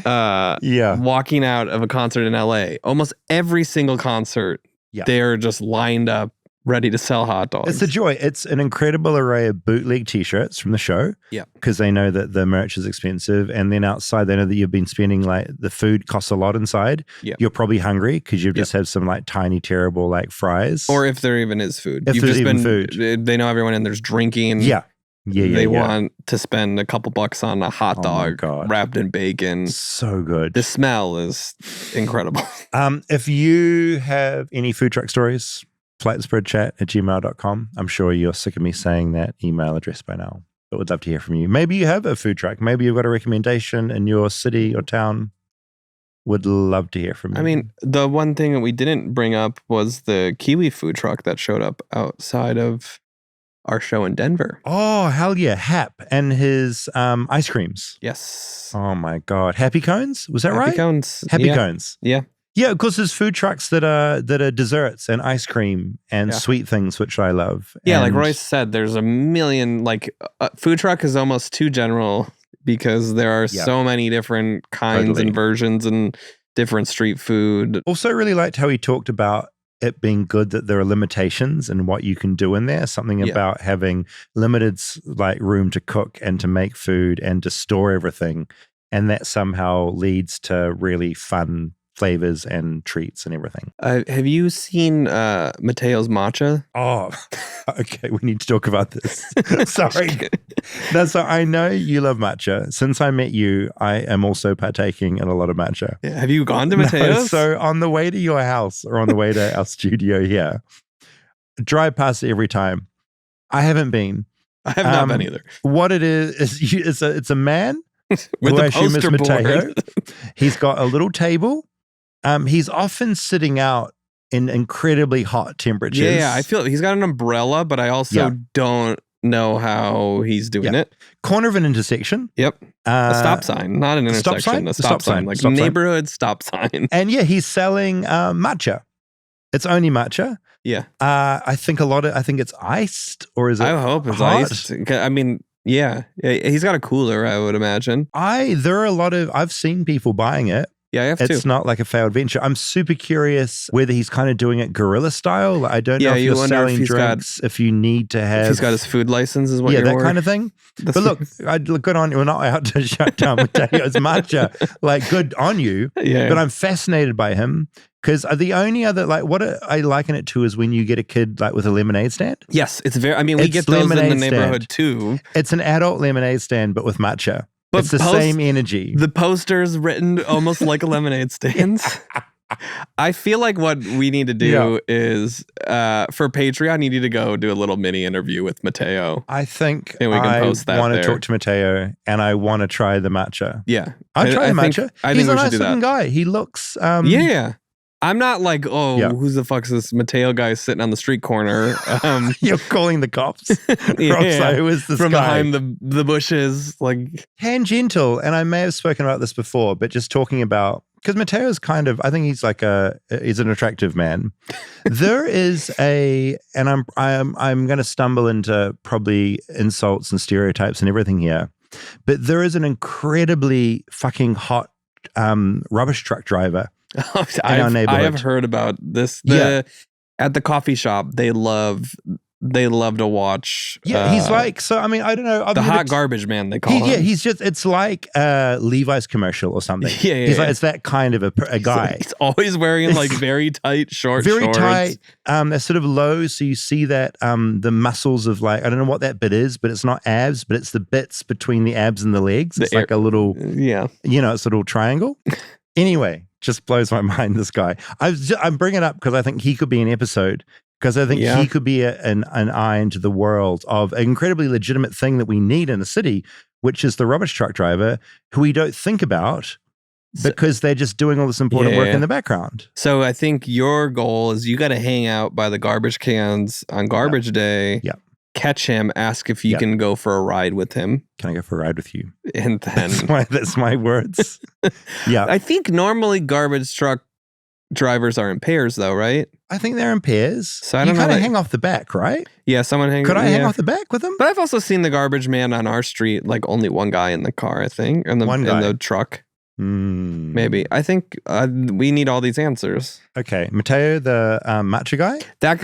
Walking out of a concert in LA, almost every single concert, they're just lined up ready to sell hot dogs. It's a joy. It's an incredible array of bootleg t-shirts from the show. Yeah. Because they know that the merch is expensive. And then outside, they know that you've been spending like the food costs a lot inside. Yeah. You're probably hungry because you've just had some like tiny, terrible like fries. Or if there even is food. If there's even food. They know everyone and there's drinking. They want to spend a couple bucks on a hot dog wrapped in bacon. So good. The smell is incredible. If you have any food truck stories flightlessbirdchat@gmail.com. I'm sure you're sick of me saying that email address by now, but would love to hear from you. Maybe you have a food truck. Maybe you've got a recommendation in your city or town. Would love to hear from you. I mean, the one thing that we didn't bring up was the Kiwi food truck that showed up outside of our show in Denver. Oh, hell yeah. Hap and his ice creams. Yes. Oh my God. Happy Cones? Was that right? Happy Cones. Happy Cones. Yeah. Yeah, of course, there's food trucks that are desserts and ice cream and sweet things, which I love. Yeah, and like Roy said, there's a million, like food truck is almost too general because there are so many different kinds and versions and different street food. Also really liked how he talked about it being good that there are limitations in what you can do in there. Something about having limited like room to cook and to make food and to store everything. And that somehow leads to really fun flavors and treats and everything. Have you seen Mateo's matcha? Oh, okay. We need to talk about this. Sorry. So I know you love matcha. Since I met you, I am also partaking in a lot of matcha. Yeah, have you gone to Mateo's? So on the way to your house or on the way to our studio here, drive past it every time. I haven't been. I have not been either. What it is it's a man with who the I assume is poster Mateo. board. He's got a little table. He's often sitting out in incredibly hot temperatures. Yeah, I feel he's got an umbrella, but I also don't know how he's doing it. Corner of an intersection. Yep. A stop sign, not an intersection. Sign? A stop sign. Like Stop sign. neighborhood stop sign. And yeah, he's selling matcha. It's only matcha. Yeah. I think it's iced, or is it I hope it's hot? iced. I mean, yeah. He's got a cooler, I would imagine. There are a lot of, I've seen people buying it. Yeah, I have It's too. not like a failed venture. I'm super curious whether he's kind of doing it guerrilla style. Like, I don't know if you you're wonder selling if he's drinks, if you need to have. If he's got his food license, is what you're that kind of thing. But look, good on you. We're not out to shut down Mateo's matcha. Like, good on you. Yeah. But I'm fascinated by him because the only other, like, what I liken it to is when you get a kid like with a lemonade stand. Yes, it's very. I mean, we It's get those in the lemonade neighborhood stand. too. It's an adult lemonade stand, but with matcha. But it's the same energy. The poster's written almost like a lemonade stand. I feel like what we need to do is for Patreon, you need to go do a little mini interview with Mateo. I think and we can post that want to there. talk to Mateo and I want to try the matcha. Yeah. I'll try the matcha. I think He's we a should nice do looking that. guy. He looks Yeah. I'm not like, who's the fuck's this Mateo guy sitting on the street corner? You're calling the cops. Yeah. Who is this from guy? behind the bushes, like Tangential, and I may have spoken about this before, but just talking about, because Mateo's kind of, I think he's like he's an attractive man. There is and I'm going to stumble into probably insults and stereotypes and everything here, but there is an incredibly fucking hot rubbish truck driver. I have heard about this. At the coffee shop, they love to watch. Yeah, he's like, so I mean, I don't know. The hot garbage man, they call him. Yeah, he's just, it's like a Levi's commercial or something. Yeah, he's like, it's that kind of a guy. He's always wearing like very tight shorts. Very tight. They're sort of low, so you see that the muscles of like, I don't know what that bit is, but it's not abs, but it's the bits between the abs and the legs. It's like a little, it's a little triangle. Anyway, just blows my mind, this guy. I'm bringing it up because I think he could be an episode, because I think he could be an eye into the world of an incredibly legitimate thing that we need in the city, which is the rubbish truck driver, who we don't think about because they're just doing all this important work in the background. So I think your goal is you got to hang out by the garbage cans on garbage day. Yeah. Catch him, ask if you can go for a ride with him. Can I go for a ride with you? And then that's my words. Yeah. I think normally garbage truck drivers are in pairs though, right? I think they're in pairs. So I don't you know. kind of hang off the back, right? Yeah, someone hang. Could I hang off the back with them? But I've also seen the garbage man on our street, like only one guy in the car, I think, in the truck. Maybe. I think we need all these answers. Okay, Mateo, the matcha guy. That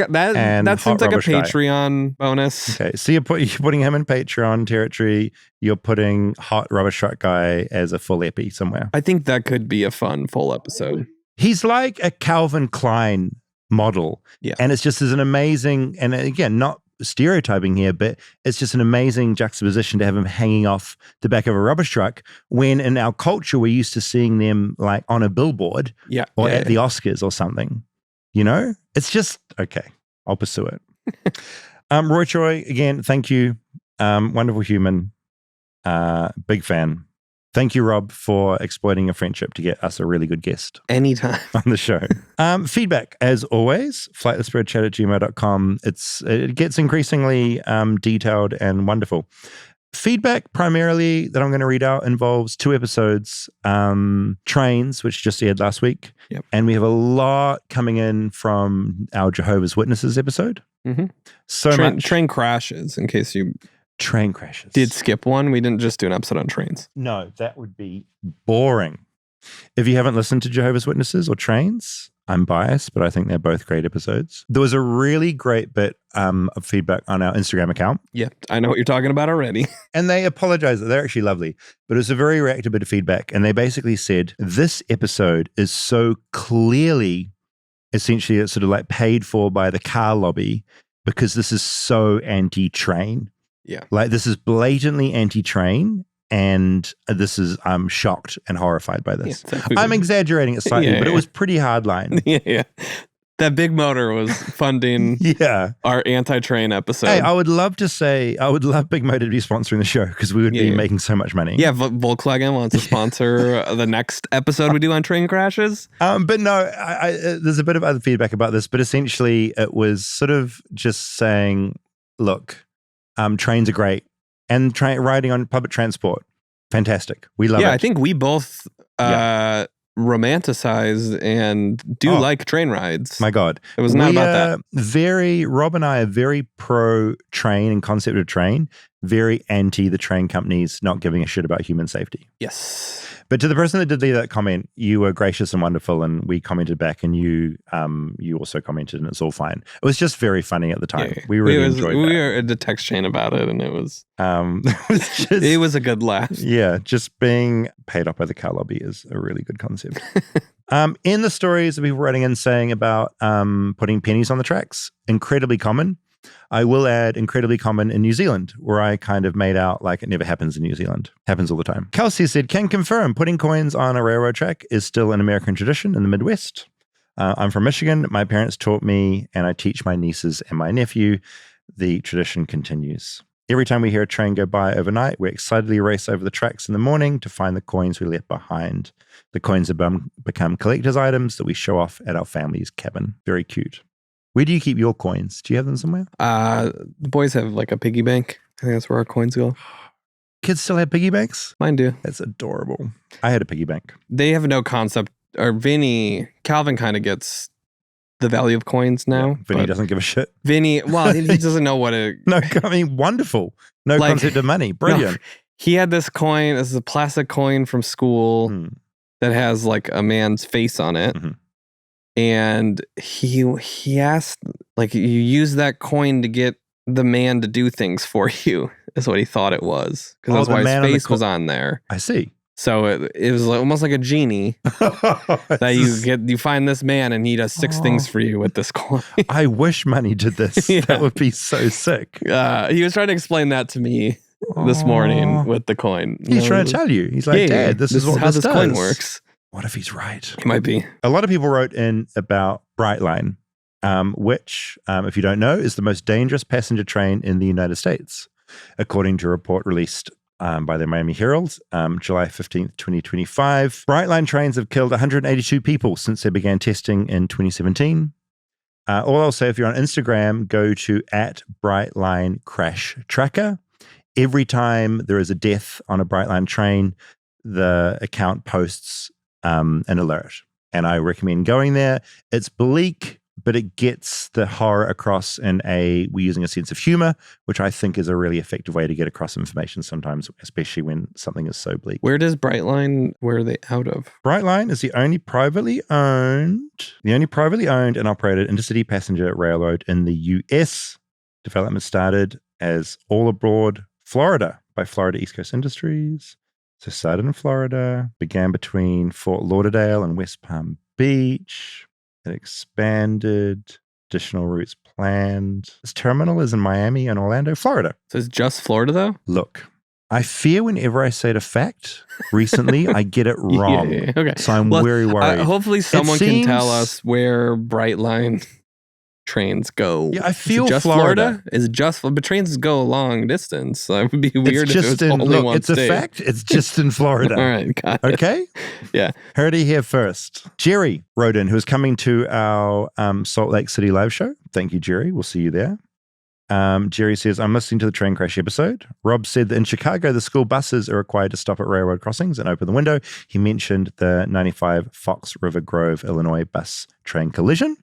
seems like a Patreon bonus. Okay, so you're putting him in Patreon territory. You're putting hot rubbish truck guy as a full epi somewhere. I think that could be a fun full episode. He's like a Calvin Klein model. Yeah, and it's just as an amazing, and again, not stereotyping here, but it's just an amazing juxtaposition to have him hanging off the back of a rubbish truck when in our culture we're used to seeing them like on a billboard or at the Oscars or something. You know, it's just okay. I'll pursue it. Roy Choi, again, thank you. Wonderful human. Big fan. Thank you, Rob, for exploiting your friendship to get us a really good guest. Anytime. On the show. Feedback, as always, flightlessbirdchat@gmail.com. It gets increasingly detailed and wonderful. Feedback primarily that I'm going to read out involves 2 episodes, Trains, which just aired last week. Yep. And we have a lot coming in from our Jehovah's Witnesses episode. Mm-hmm. So much. Train crashes, in case you Train crashes. did skip one. We didn't just do an episode on trains. No, that would be boring. If you haven't listened to Jehovah's Witnesses or Trains, I'm biased, but I think they're both great episodes. There was a really great bit of feedback on our Instagram account. Yeah, I know what you're talking about already. And they apologized. They're actually lovely. But it was a very reactive bit of feedback. And they basically said, this episode is so clearly, essentially, it's sort of like paid for by the car lobby because this is so anti-train. Yeah. Like this is blatantly anti-train. And I'm shocked and horrified by this. Yeah, I'm exaggerating it slightly, but it was pretty hardline. Yeah. That Big Motor was funding our anti-train episode. Hey, I would love Big Motor to be sponsoring the show because we would be making so much money. Yeah, Volkswagen wants to sponsor the next episode we do on train crashes. But no, there's a bit of other feedback about this, but essentially it was sort of just saying, look, trains are great. And riding on public transport, fantastic. We love it. Yeah, I think we both romanticize and do like train rides. My God. It was not about that. Rob and I are very pro train and concept of train, very anti the train companies not giving a shit about human safety. Yes. But to the person that did leave that comment, you were gracious and wonderful, and we commented back, and you also commented, and it's all fine. It was just very funny at the time. Yeah. We really enjoyed that. We were in the text chain about it, and it was it was a good laugh. Yeah, just being paid up by the car lobby is a really good concept. In the stories that people were writing in saying about putting pennies on the tracks, incredibly common. I will add incredibly common in New Zealand, where I kind of made out like it never happens in New Zealand. Happens all the time. Kelsey said, can confirm putting coins on a railroad track is still an American tradition in the Midwest. I'm from Michigan. My parents taught me, and I teach my nieces and my nephew. The tradition continues. Every time we hear a train go by overnight, we excitedly race over the tracks in the morning to find the coins we left behind. The coins have become collector's items that we show off at our family's cabin. Very cute. Where do you keep your coins? Do you have them somewhere? The boys have like a piggy bank. I think that's where our coins go. Kids still have piggy banks? Mine do. That's adorable. I had a piggy bank. They have no concept. Or Calvin kind of gets the value of coins now. Yeah, Vinny doesn't give a shit. Vinny, well, he doesn't know what it... No, I mean, wonderful. No concept of money. Brilliant. No, he had this coin. This is a plastic coin from school that has like a man's face on it. Mm-hmm. And he asked, like, you use that coin to get the man to do things for you, is what he thought it was. Because that's why his face was on there. I see. So it was almost like a genie that you find this man and he does 6 things for you with this coin. I wish money did this. Yeah. That would be so sick. He was trying to explain that to me this morning with the coin. He's trying to tell you. He's like, Dad, this is how this coin works. What if he's right? He might be. A lot of people wrote in about Brightline, which, if you don't know, is the most dangerous passenger train in the United States, according to a report released by the Miami Herald, July 15th, 2025. Brightline trains have killed 182 people since they began testing in 2017. All I'll say, if you're on Instagram, go to @BrightlineCrashTracker. Every time there is a death on a Brightline train, the account posts an alert, and I recommend going there. It's bleak, but it gets the horror across we're using a sense of humor, which I think is a really effective way to get across information sometimes, especially when something is so bleak. Where are they out of? Brightline is the only privately owned and operated intercity passenger railroad in the U.S. Development started as All Abroad Florida by Florida East Coast Industries. So started in Florida, began between Fort Lauderdale and West Palm Beach. It expanded, additional routes planned. This terminal is in Miami and Orlando, Florida. So it's just Florida, though? Look, I fear whenever I say it a fact, recently I get it wrong. Yeah. Okay. So I'm very worried. Hopefully someone can tell us where Brightline trains go. Yeah, I Is it feel just Florida. Is it just, but trains go a long distance. So it would be weird if it was only one it's state. a fact. It's just in Florida. All right, got it. Okay? Yeah. Heard it here first. Jerry wrote in, who's coming to our Salt Lake City live show. Thank you, Jerry. We'll see you there. Jerry says, I'm listening to the train crash episode. Rob said that in Chicago, the school buses are required to stop at railroad crossings and open the window. He mentioned the 95 Fox River Grove, Illinois bus train collision,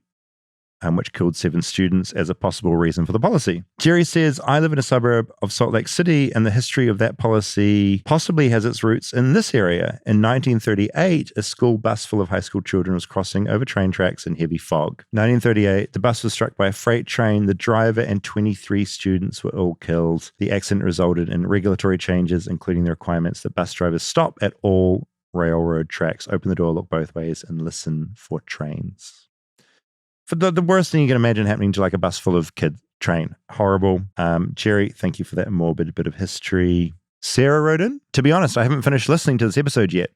which killed 7 students as a possible reason for the policy. Jerry says, I live in a suburb of Salt Lake City, and the history of that policy possibly has its roots in this area. In 1938, a school bus full of high school children was crossing over train tracks in heavy fog. 1938, the bus was struck by a freight train. The driver and 23 students were all killed. The accident resulted in regulatory changes, including the requirements that bus drivers stop at all railroad tracks, open the door, look both ways, and listen for trains. For the worst thing you can imagine happening to like a bus full of kids, train. Horrible. Jerry, thank you for that morbid bit of history. Sarah wrote in, to be honest, I haven't finished listening to this episode yet.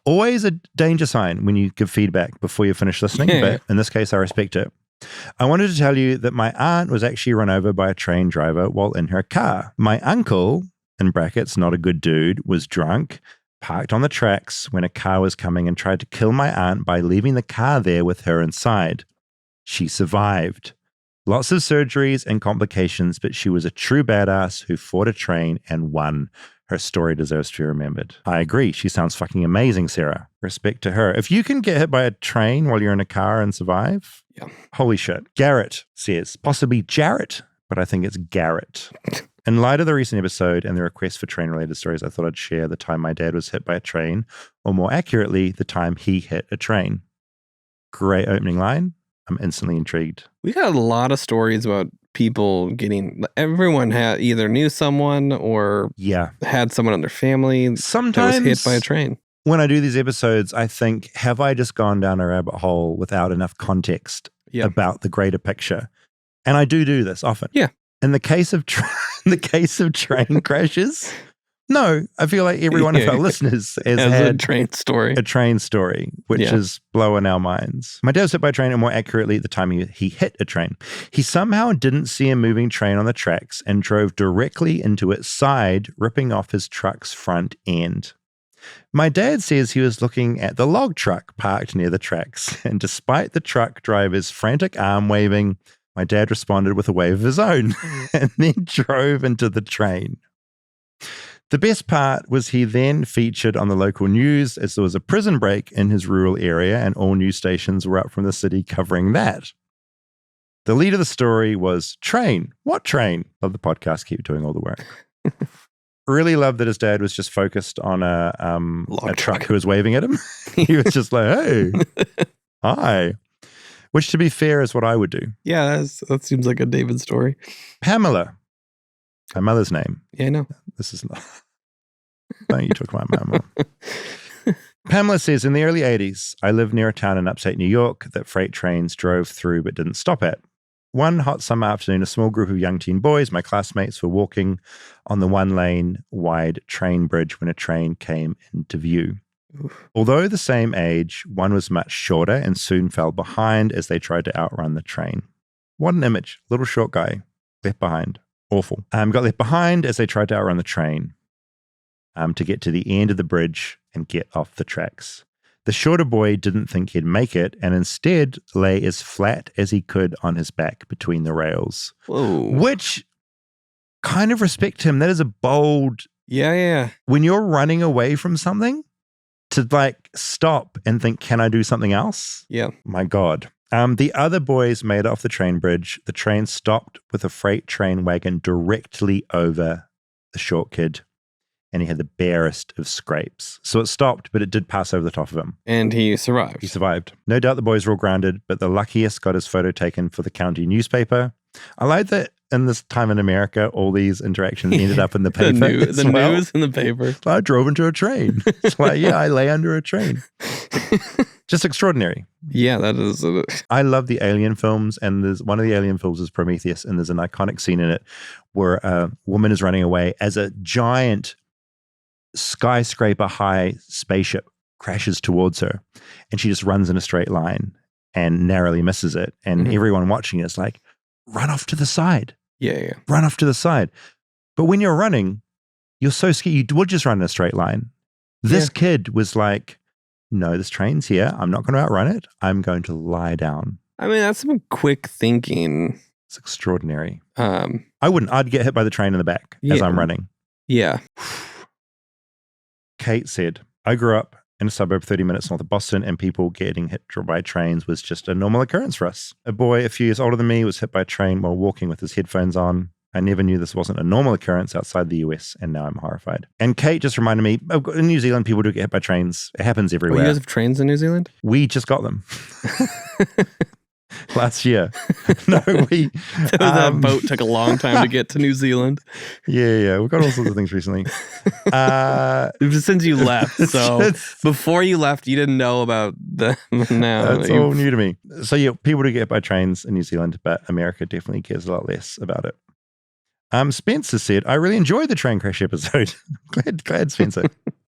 Always a danger sign when you give feedback before you finish listening, but in this case, I respect it. I wanted to tell you that my aunt was actually run over by a train driver while in her car. My uncle, in brackets, not a good dude, was drunk, parked on the tracks when a car was coming and tried to kill my aunt by leaving the car there with her inside. She survived. Lots of surgeries and complications, but she was a true badass who fought a train and won. Her story deserves to be remembered. I agree. She sounds fucking amazing, Sarah. Respect to her. If you can get hit by a train while you're in a car and survive, holy shit. Garrett says, possibly Jarrett, but I think it's Garrett. In light of the recent episode and the request for train-related stories, I thought I'd share the time my dad was hit by a train, or more accurately, the time he hit a train. Great opening line. I'm instantly intrigued. We got a lot of stories about people everyone had either knew someone or had someone in their family sometimes that was hit by a train. When I do these episodes, I think, have I just gone down a rabbit hole without enough context about the greater picture? And I do this often. Yeah. In the case of train crashes, no, I feel like every one of our listeners has had a train story, which is blowing our minds. My dad was hit by a train, and more accurately, the time he hit a train. He somehow didn't see a moving train on the tracks and drove directly into its side, ripping off his truck's front end. My dad says he was looking at the log truck parked near the tracks, and despite the truck driver's frantic arm waving, my dad responded with a wave of his own and then drove into the train. The best part was he then featured on the local news as there was a prison break in his rural area and all news stations were up from the city covering that. The lead of the story was train. What train? Love the podcast. Keep doing all the work. Really loved that his dad was just focused on a truck who was waving at him. He was just like, hey, hi. Which, to be fair, is what I would do. Yeah, that seems like a David story. Pamela. My mother's name. Yeah, I know. This is not. Don't you talk about my mom. Pamela says, in the early 80s, I lived near a town in upstate New York that freight trains drove through but didn't stop at. One hot summer afternoon, a small group of young teen boys, my classmates, were walking on the 1-lane wide train bridge when a train came into view. Oof. Although the same age, one was much shorter and soon fell behind as they tried to outrun the train. What an image. Little short guy left behind. Awful. Got left behind as they tried to outrun the train to get to the end of the bridge and get off the tracks. The shorter boy didn't think he'd make it and instead lay as flat as he could on his back between the rails. Whoa. Which kind of respect him. That is a bold... Yeah. When you're running away from something, to like stop and think, can I do something else? Yeah. My God. The other boys made it off the train bridge. The train stopped with a freight train wagon directly over the short kid, and he had the barest of scrapes. So it stopped, but it did pass over the top of him. And he survived. He survived. No doubt the boys were all grounded, but the luckiest got his photo taken for the county newspaper. I like that in this time in America, all these interactions ended up in the paper. the news and the paper. I drove into a train. It's like, yeah, I lay under a train. Just extraordinary. Yeah, that is. I love the Alien films, and there's one of the Alien films is Prometheus, and there's an iconic scene in it where a woman is running away as a giant skyscraper high spaceship crashes towards her, and she just runs in a straight line. and narrowly misses it. And everyone watching it's like, run off to the side. Yeah. Run off to the side. But when you're running, you're so scared. You would just run in a straight line. This kid was like, no, this train's here. I'm not going to outrun it. I'm going to lie down. I mean, that's some quick thinking. It's extraordinary. I wouldn't. I'd get hit by the train in the back as I'm running. Yeah. Kate said, I grew up in a suburb 30 minutes north of Boston, and people getting hit by trains was just a normal occurrence for us. A boy a few years older than me was hit by a train while walking with his headphones on. I never knew this wasn't a normal occurrence outside the US, and now I'm horrified. And Kate just reminded me, in New Zealand, people do get hit by trains. It happens everywhere. You guys have trains in New Zealand? We just got them. Last year. No, we... that boat took a long time to get to New Zealand. Yeah. We've got all sorts of things recently. Since you left. So before you left, you didn't know about them. Now that's all new to me. So yeah, people do get hit by trains in New Zealand, but America definitely cares a lot less about it. Spencer said, I really enjoyed the train crash episode. glad, Spencer.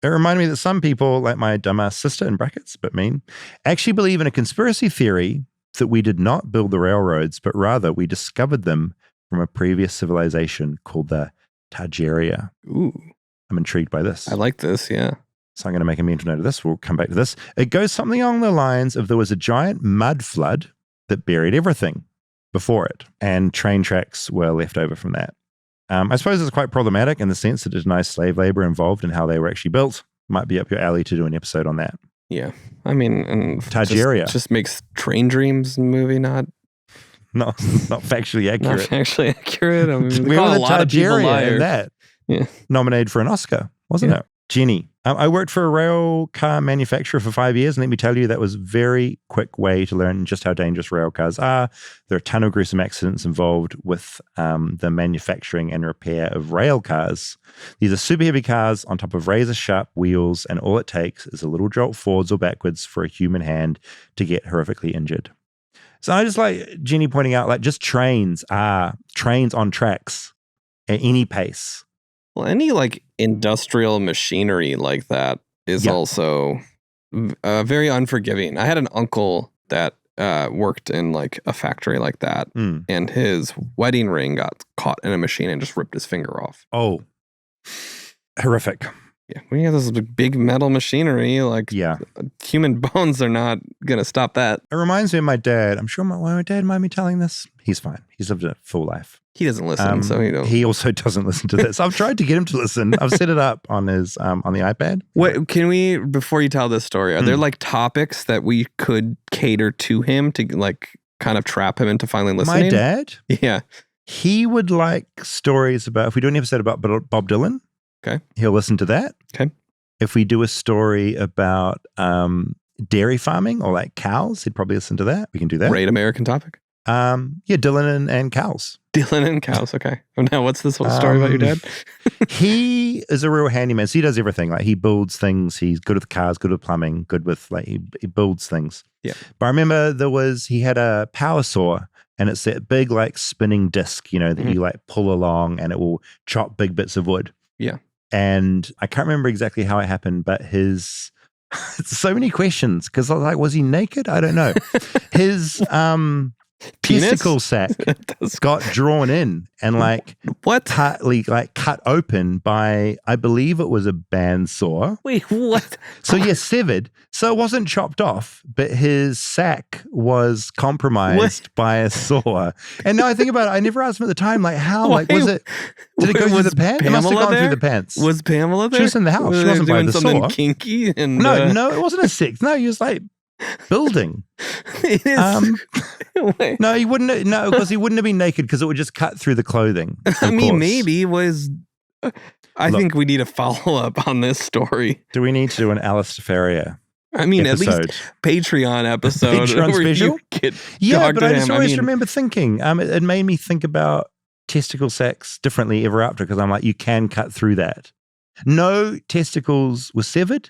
It reminded me that some people, like my dumbass sister in brackets, but mean, actually believe in a conspiracy theory that we did not build the railroads, but rather we discovered them from a previous civilization called the Targaria. Ooh. I'm intrigued by this. I like this, yeah. So I'm going to make a mental note of this. We'll come back to this. It goes something along the lines of there was a giant mud flood that buried everything before it, and train tracks were left over from that. I suppose it's quite problematic in the sense that it denies slave labor involved in how they were actually built. Might be up your alley to do an episode on that. Yeah. I mean, and Targaria just makes Train Dreams movie not factually accurate. Not factually accurate. I mean, we call were a lot of people liars. In that. Yeah. Nominated for an Oscar, wasn't it? Jenny. I worked for a rail car manufacturer for 5 years, and let me tell you, that was a very quick way to learn just how dangerous rail cars are. There are a ton of gruesome accidents involved with the manufacturing and repair of rail cars. These are super heavy cars on top of razor-sharp wheels, and all it takes is a little jolt forwards or backwards for a human hand to get horrifically injured. So I just like Jenny pointing out, like, just trains are trains on tracks at any pace. Well, any like industrial machinery like that is also very unforgiving. I had an uncle that worked in like a factory like that, and his wedding ring got caught in a machine and just ripped his finger off. Oh, horrific. Yeah, when you have this big metal machinery, like human bones are not going to stop that. It reminds me of my dad. I'm sure my dad might be telling this. He's fine. He's lived a full life. He doesn't listen, so he don't. He also doesn't listen to this. I've tried to get him to listen. I've set it up on his on the iPad. What can we, before you tell this story, are there like topics that we could cater to him to like kind of trap him into finally listening? My dad? Yeah. He would like stories about, if we do an episode about Bob Dylan, okay, he'll listen to that. Okay. If we do a story about dairy farming or like cows, he'd probably listen to that. We can do that. Great American topic. Dylan and cows. Dylan and cows, okay. Now, what's this whole story about your dad? He is a real handyman. So he does everything. Like, he builds things. He's good with cars, good with plumbing, good with, like, he builds things. Yeah. But I remember he had a power saw, and it's that big, like, spinning disc, that you, like, pull along, and it will chop big bits of wood. Yeah. And I can't remember exactly how it happened, but so many questions, because I was like, was he naked? I don't know. His testicle sack got drawn in and cut open by, I believe it was a bandsaw. Wait, what? So severed. So it wasn't chopped off, but his sack was compromised by a saw. And now I think about it, I never asked him at the time, like, how? Like, was it? Did it go through the pants? It must have gone through the pants. Was Pamela there? She was in the house. She wasn't by the something saw. Kinky and No, it wasn't a sex. No, he was like building. No, he wouldn't. No, because he wouldn't have been naked, because it would just cut through the clothing. I mean, maybe it was. I think we need a follow up on this story. Do we need to do an Alistair Farrier? I mean, episode? At least Patreon episode. Patreon special? But I just always remember thinking, it made me think about testicle sacks differently ever after, because I'm like, you can cut through that. No testicles were severed.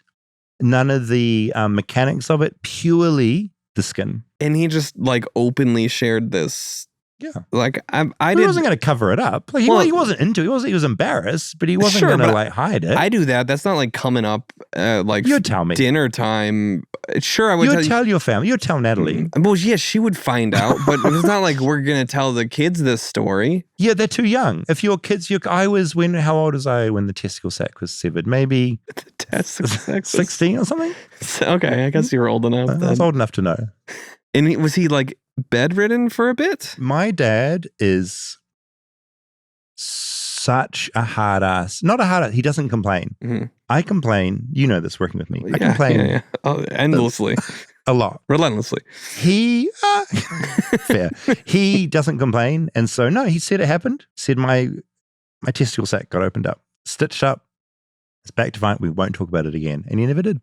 None of the mechanics of it, purely the skin. And he just like openly shared this Yeah. Like I He wasn't going to cover it up. Like, he wasn't into it. He was embarrassed, but he wasn't going to like hide it. I do that. That's not like coming up like You'd tell me. Dinner time. Sure, I would You would tell your family. You would tell Natalie. Well, yeah, she would find out, but it's not like we're going to tell the kids this story. Yeah, they're too young. If your kids, how old was I when the testicle sac was severed? Maybe the testicle sac 16 or something? Okay, I guess you were old enough. I was old enough to know. And was he like bedridden for a bit? My dad is such a hard ass. Not a hard ass. He doesn't complain. Mm-hmm. I complain. You know this working with me. I complain. Yeah. Oh, endlessly. A lot. Relentlessly. He, fair. He doesn't complain. And so, no, he said it happened. Said my testicle sac got opened up, stitched up. It's back to fine. We won't talk about it again. And he never did.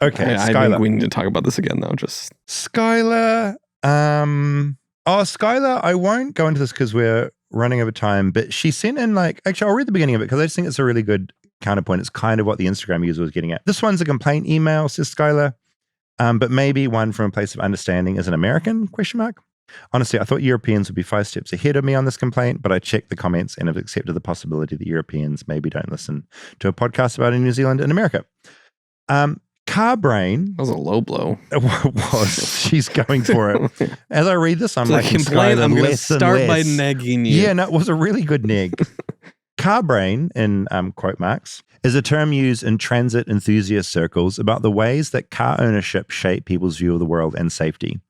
Okay, I think we need to talk about this again, though. Just Skylar. Skylar, I won't go into this because we're running over time, but she sent in actually, I'll read the beginning of it because I just think it's a really good counterpoint. It's kind of what the Instagram user was getting at. This one's a complaint email, says Skylar, but maybe one from a place of understanding as an American, ? Honestly, I thought Europeans would be 5 steps ahead of me on this complaint, but I checked the comments and have accepted the possibility that Europeans maybe don't listen to a podcast about in New Zealand and America. Car brain. That was a low blow. It was. She's going for it. As I read this, I'm I'm going to start by negging you. Yeah, no, it was a really good neg. Car brain, in quote marks, is a term used in transit enthusiast circles about the ways that car ownership shape people's view of the world and safety.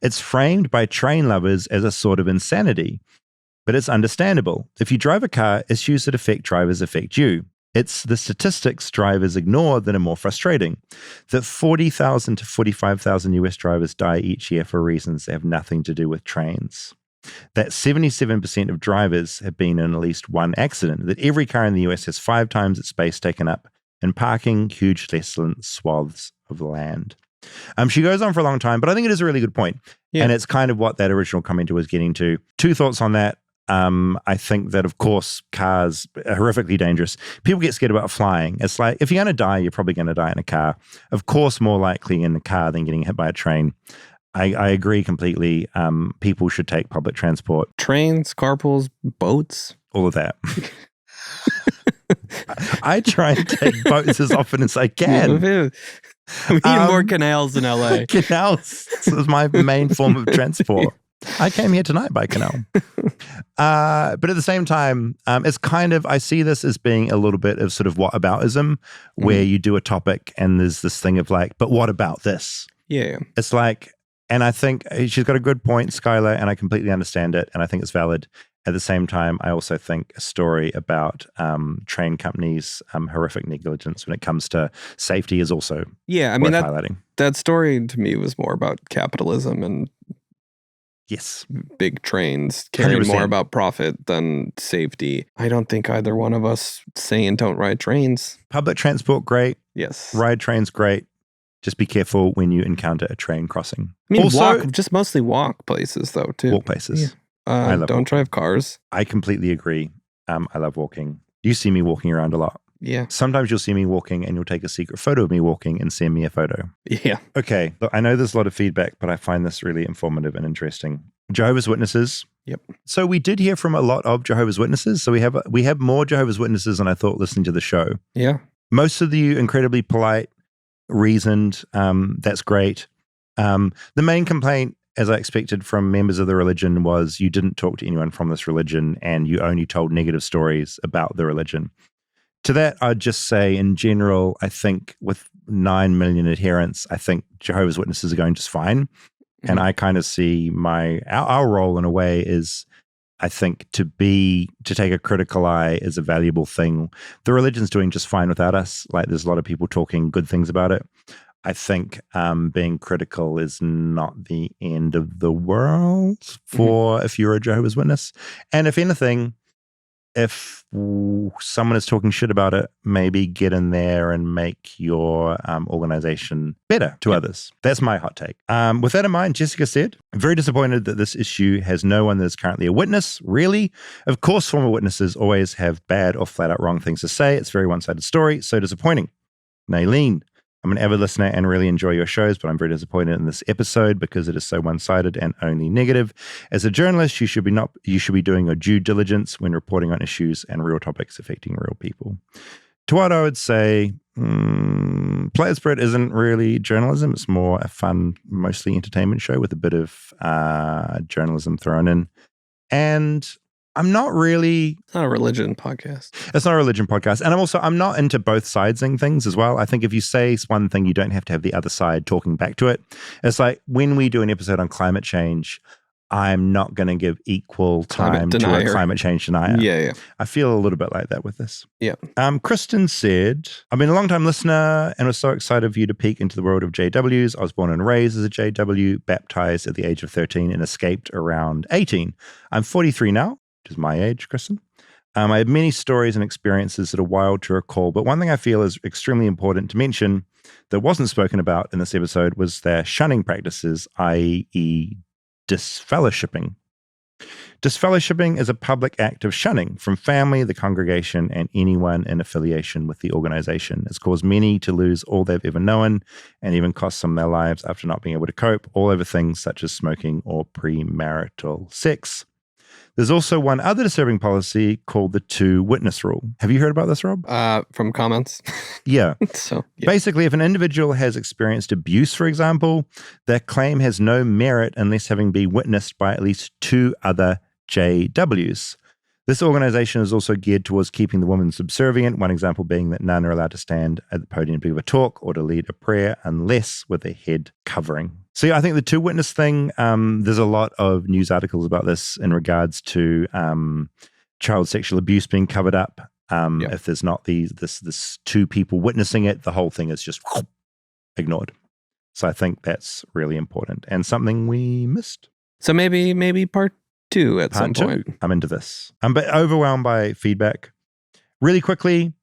It's framed by train lovers as a sort of insanity, but it's understandable. If you drive a car, issues that affect drivers affect you. It's the statistics drivers ignore that are more frustrating. That 40,000 to 45,000 US drivers die each year for reasons that have nothing to do with trains. That 77% of drivers have been in at least one accident. That every car in the US has 5 times its space taken up in parking huge desolate swaths of land. She goes on for a long time, but I think it is a really good point. Yeah. And it's kind of what that original commenter was getting to. 2 thoughts on that. I think that, of course, cars are horrifically dangerous. People get scared about flying. It's like, if you're going to die, you're probably going to die in a car. Of course, more likely in a car than getting hit by a train. I agree completely. People should take public transport. Trains, carpools, boats. All of that. I try and take boats as often as I can. We need more canals in LA. Canals is my main form of transport. I came here tonight by canal. But at the same time, it's kind of, I see this as being a little bit of sort of whataboutism, where you do a topic and there's this thing of like, but what about this? Yeah. It's like, and I think she's got a good point, Skylar, and I completely understand it, and I think it's valid. At the same time, I also think a story about train companies' horrific negligence when it comes to safety is also worth highlighting. That story to me was more about capitalism and yes, big trains caring 100%. More about profit than safety. I don't think either one of us saying don't ride trains. Public transport, great. Yes. Ride trains, great. Just be careful when you encounter a train crossing. I mean, also, mostly walk places though, too. Walk places. Yeah. Don't drive cars. I completely agree. I love walking. You see me walking around a lot. Yeah. Sometimes you'll see me walking and you'll take a secret photo of me walking and send me a photo. Yeah. Okay. Look, I know there's a lot of feedback, but I find this really informative and interesting. Jehovah's Witnesses. Yep. So we did hear from a lot of Jehovah's Witnesses. So we have more Jehovah's Witnesses than I thought listening to the show. Yeah. Most of you incredibly polite, reasoned. That's great. The main complaint, as I expected from members of the religion, was you didn't talk to anyone from this religion and you only told negative stories about the religion. To that, I'd just say, in general, I think with 9 million adherents, I think Jehovah's Witnesses are going just fine. Mm-hmm. And I kind of see our role in a way is, I think, to take a critical eye is a valuable thing. The religion's doing just fine without us. Like, there's a lot of people talking good things about it. I think being critical is not the end of the world for if you're a Jehovah's Witness. And if anything, if someone is talking shit about it, maybe get in there and make your organization better to others. That's my hot take. With that in mind, Jessica said, I'm very disappointed that this issue has no one that is currently a witness. Really? Of course, former witnesses always have bad or flat out wrong things to say. It's a very one-sided story. So disappointing. Nailene, I'm an avid listener and really enjoy your shows, but I'm very disappointed in this episode because it is so one-sided and only negative. As a journalist, you should be doing your due diligence when reporting on issues and real topics affecting real people. To what I would say, Flightless Bird isn't really journalism. It's more a fun, mostly entertainment show with a bit of journalism thrown in. And I'm not really... It's not a religion podcast. It's not a religion podcast. And I'm not into both sidesing things as well. I think if you say one thing, you don't have to have the other side talking back to it. It's like when we do an episode on climate change, I'm not going to give equal time to a climate change denier. Yeah. I feel a little bit like that with this. Yeah. Kristen said, I've been a long-time listener and was so excited for you to peek into the world of JWs. I was born and raised as a JW, baptized at the age of 13 and escaped around 18. I'm 43 now, which is my age, Kristen. I have many stories and experiences that are wild to recall, but one thing I feel is extremely important to mention that wasn't spoken about in this episode was their shunning practices, i.e., disfellowshipping. Disfellowshipping is a public act of shunning from family, the congregation, and anyone in affiliation with the organization. It's caused many to lose all they've ever known and even cost some their lives after not being able to cope, all over things such as smoking or premarital sex. There's also one other disturbing policy called the two-witness rule. Have you heard about this, Rob? From comments. Yeah. So basically, if an individual has experienced abuse, for example, their claim has no merit unless having been witnessed by at least two other JWs. This organization is also geared towards keeping the woman subservient, one example being that none are allowed to stand at the podium to give a talk or to lead a prayer unless with a head covering. So yeah, I think the two-witness thing, there's a lot of news articles about this in regards to child sexual abuse being covered up. If there's not this two people witnessing it, the whole thing is just ignored. So I think that's really important and something we missed. So maybe part 2 at some point. I'm into this. I'm overwhelmed by feedback. Really quickly,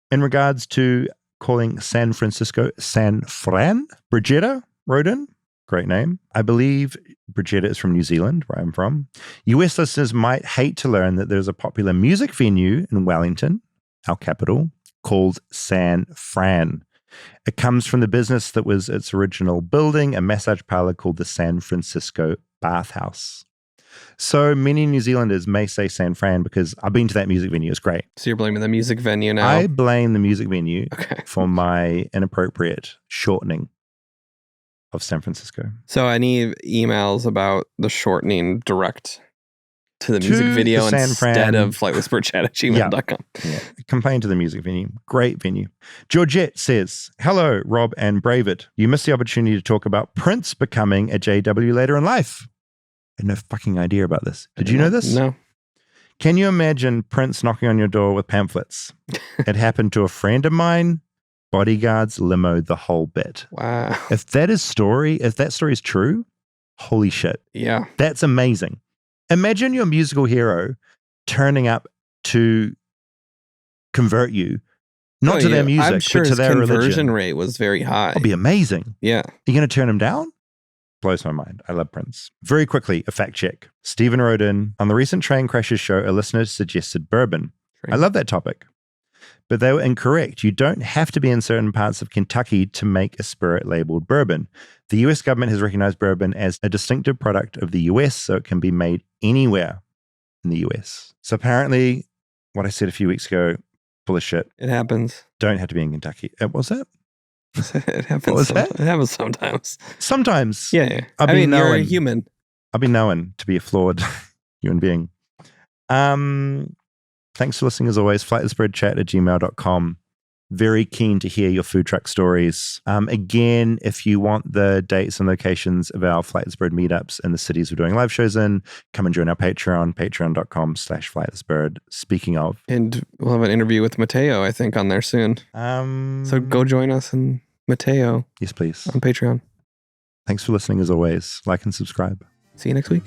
in regards to calling San Francisco San Fran, Bridgetta wrote in. Great name. I believe Bridgetta is from New Zealand, where I'm from. US listeners might hate to learn that there's a popular music venue in Wellington, our capital, called San Fran. It comes from the business that was its original building, a massage parlor called the San Francisco Bathhouse. So many New Zealanders may say San Fran because I've been to that music venue. It's great. So you're blaming the music venue now? I blame the music venue for my inappropriate shortening of San Francisco. So any emails about the shortening direct to the music video instead of flightlessbirdchat@gmail.com. Yeah. Complain to the music venue. Great venue. Georgette says, hello, Rob and Bravett. You missed the opportunity to talk about Prince becoming a JW later in life. I had no fucking idea about this. Did you know this? No. Can you imagine Prince knocking on your door with pamphlets? It happened to a friend of mine. Bodyguards limoed the whole bit. Wow. If that story is true, holy shit. Yeah. That's amazing. Imagine your musical hero turning up to convert you, not to their music, I'm sure but to their religion. His conversion rate was very high. It'd be amazing. Yeah. You're going to turn him down? Blows my mind. I love Prince. Very quickly, a fact check. Stephen wrote in, on the recent train crashes show, a listener suggested bourbon. I love that topic. But they were incorrect. You don't have to be in certain parts of Kentucky to make a spirit-labeled bourbon. The U.S. government has recognized bourbon as a distinctive product of the U.S., so it can be made anywhere in the U.S. So apparently, what I said a few weeks ago, full of shit. It happens. Don't have to be in Kentucky. What was that? It happens. What was that? It happens sometimes. Sometimes. Yeah. You're a human. I'll be known to be a flawed human being. Thanks for listening as always. Flightlessbirdchat@gmail.com. Very keen to hear your food truck stories. Again, if you want the dates and locations of our Flightless Bird meetups in the cities we're doing live shows in, come and join our Patreon, patreon.com/flightlessbird. Speaking of. And we'll have an interview with Mateo, I think, on there soon. So go join us and Mateo. Yes, please. On Patreon. Thanks for listening as always. Like and subscribe. See you next week.